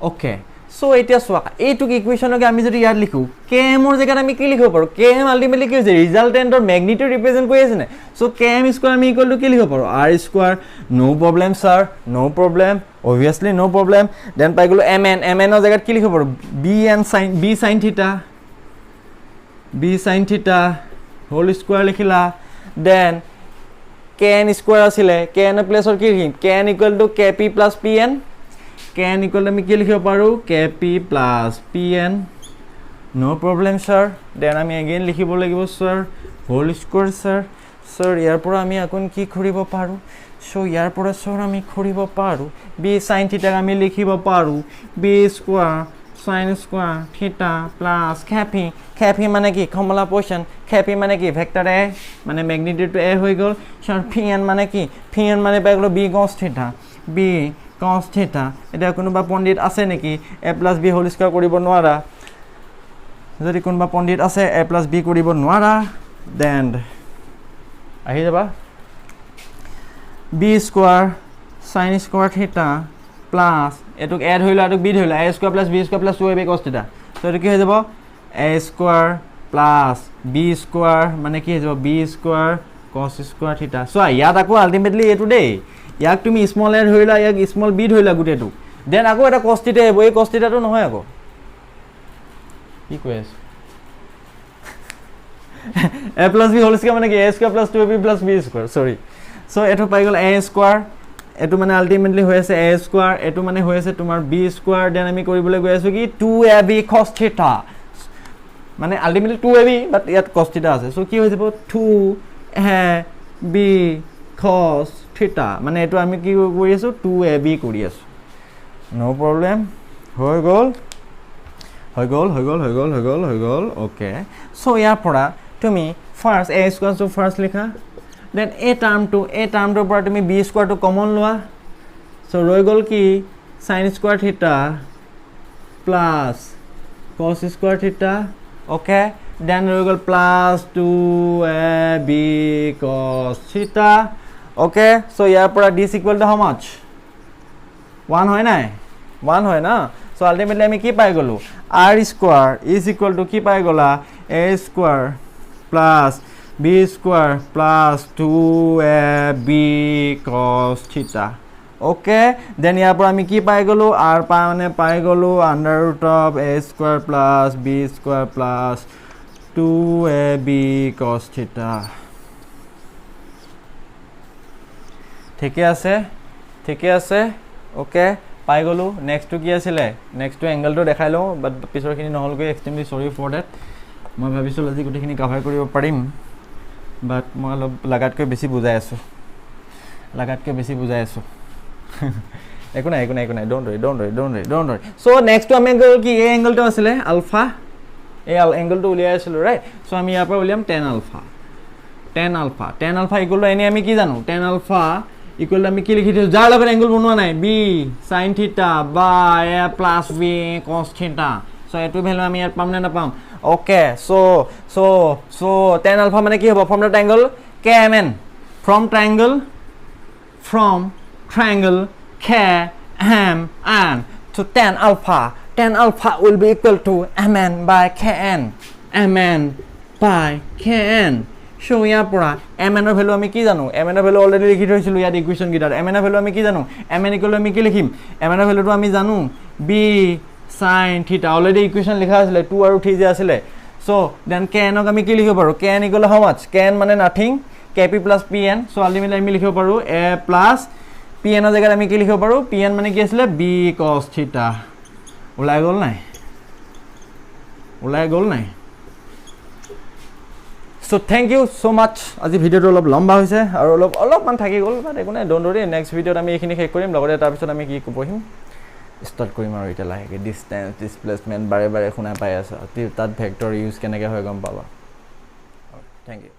ওকে সো এতিয়া সোৱা এইটো ইকুয়েশনকে আমি যদি ইয়াত লিখো km ৰ জায়গাত আমি কি লিখিব পাৰো km আলটিমেটলি কি হৈছে ৰিজাল্টেন্টৰ ম্যাগনিটিউড ৰিপ্ৰেজেন্ট কৰি আছে না সো km স্কয়াৰ আমি ইকুয়াল টু কি লিখিব পাৰো r স্কয়াৰ নো problem sir no problem obviously no problem then পাই গলো mn ৰ জায়গাত কি লিখিব পাৰো b sin theta whole square লিখিলা then kn square আছিলে kn প্লেসৰ কি লিখিম kn equal to kp plus pn kn equal to আমি কি লিখিব পাৰো kp plus pn no problem sir then আমি again লিখিব লাগিব sir whole square sir ইয়াৰ পৰা আমি এখন কি কৰিব পাৰো so ইয়াৰ পৰা sir আমি কৰিব পাৰো b sin theta আমি লিখিব পাৰো b square sin square theta plus kp মানে কি কমলা পোর্শন kp মানে কি ভেক্টর a মানে ম্যাগনিটিউড a হৈ গল sir pn মানে কি pn মানে পাই গলো b cos theta এটা কোনোবা পণ্ডিত আছে নেকি a plus b whole square কৰিব নোৱাৰা যদি কোনোবা পণ্ডিত আছে a plus b কৰিব নোৱাৰা then আহি যাবা b square sin square theta plus এটুক এড হইলো আটুক b হইলো a square plus b square plus 2ab cos theta so এটো কি হৈ যাব a square plus b square মানে কি হৈ যাব b square cos square theta so ইয়াত আকো আলটিমেটলি এটো দেই ইয়াক তুমি স্মল এড হইলা ইয়াক স্মল b হইলা গুটেটো দেন আকো এটা cos theta হ'ব এই cos theta টো নহয় আকো কি কৈ আছে a plus b whole square মানে কি a square plus 2ab plus b square sorry so এটো পাই গল a square এটো মানে আলটিমেটলি হৈ আছে a square এটো মানে হৈ আছে তোমাৰ b square দেন আমি কৰিবলৈ গৈ আছো কি 2ab cos theta মানে আলটিমেটলি 2ab বাট ইয়াত cos theta আছে সো কি হৈ যাব 2ab cos theta মানে এটো আমি কি কৰি আছো 2ab কৰি আছো নো প্ৰবলেম হৈ গল ওকে সো ইয়াৰ পৰা তুমি first a square so first লিখা then a term to পৰা তুমি b square to common লোৱা so ৰৈ গল কি sin square theta plus cos square theta okay then ৰৈ গল plus 2ab cos theta okay so ইয়াৰ পৰা this equal to how much 1 হয় নাই 1 হয় না so ultimately আমি কি পাই গলো r square is equal to কি পাই গলা a square plus b square plus 2ab cos theta okay then ইয়াৰ পৰা আমি কি পাই গলো r মানে পাই গলো under root of a square plus b square plus 2ab cos theta ঠিকে আছে ওকে পাই গ'লো নেক্সটটো কি আছিলে নেক্সটটো এংগলটো দেখাই লওঁ বাট পিছৰখিনি নহ'লগৈ এক্সট্ৰিমলি সৰি ফৰ ডেট মই ভাবিছিলোঁ আজি গোটেইখিনি কাভাৰ কৰিব পাৰিম বাট মই অলপ লাগাতকৈ বেছি বুজাই আছোঁ একো নাই ডোন্ট ৰৰি সো নেক্সটটো আমি এংগল কি এই এংগলটো আছিলে আলফা এই এংগলটো উলিয়াই আছিলোঁ ৰাইট সো আমি ইয়াৰ পৰা উলিয়াম tan আলফা ইকুৱেল টু এনে আমি কি জানো tan আলফা ইকুৱেল টু আমি কি লিখি দিছোঁ যাৰ লগত এংগল বনোৱা নাই b sin থিটা বাই a প্লাছ b cos থিটা সো এইটো ভ্যালু আমি ইয়াত পাম নে নাপাম ওকে সো tan আলফা মানে কি হ'ব from the ট্ৰায়াঙ্গল KMN from triangle KMN so tan alpha will be equal to MN by KN so ইয়াৰ পৰা MN এৰ ভ্যালু আমি কি জানো MN এৰ ভ্যালু অলৰেডি লিখি থৈছিলো ইয়াত ইকুয়েশন গিটাৰ MN এৰ ভ্যালু আমি কি জানো MN ইকুৱেল আমি কি লিখিম MN এর ভ্যালুটো আমি জানো b sin থিটা অলরেডি ইকুয়েশন লিখা আছিল 2 আৰু 3 যে আছিল so then KN ক আমি কি লিখিব পাৰো KN ইকুৱেল হাউ মাচ KN মানে nothing KP plus PN so ultimately আমি লিখিব পাৰো a plus PN এৰ জায়গাত আমি কি লিখিব পাৰো PN মানে কি আছিল b cos থিটা ওলাই গ'ল নাই so thank you so much আজি ভিডিওটো অলপ লম্বা হৈছে আৰু অলপমান থাকি গ'ল বাট একো নাই ডোন্ট वरी নেক্সট ভিডিওত আমি এইখিনি শেষ কৰিম লগতে তাৰ পিছত আমি কি পঢ়িম স্টাৰ্ট কৰিম আৰু এটা লাহেকে ডিসটেন্স ডিসপ্লেসমেন্ট বাৰে শুনা পাই আছা তাত ভেক্টৰ ইউজ কেনেকৈ হয় গম পাবা থ্যাংক ইউ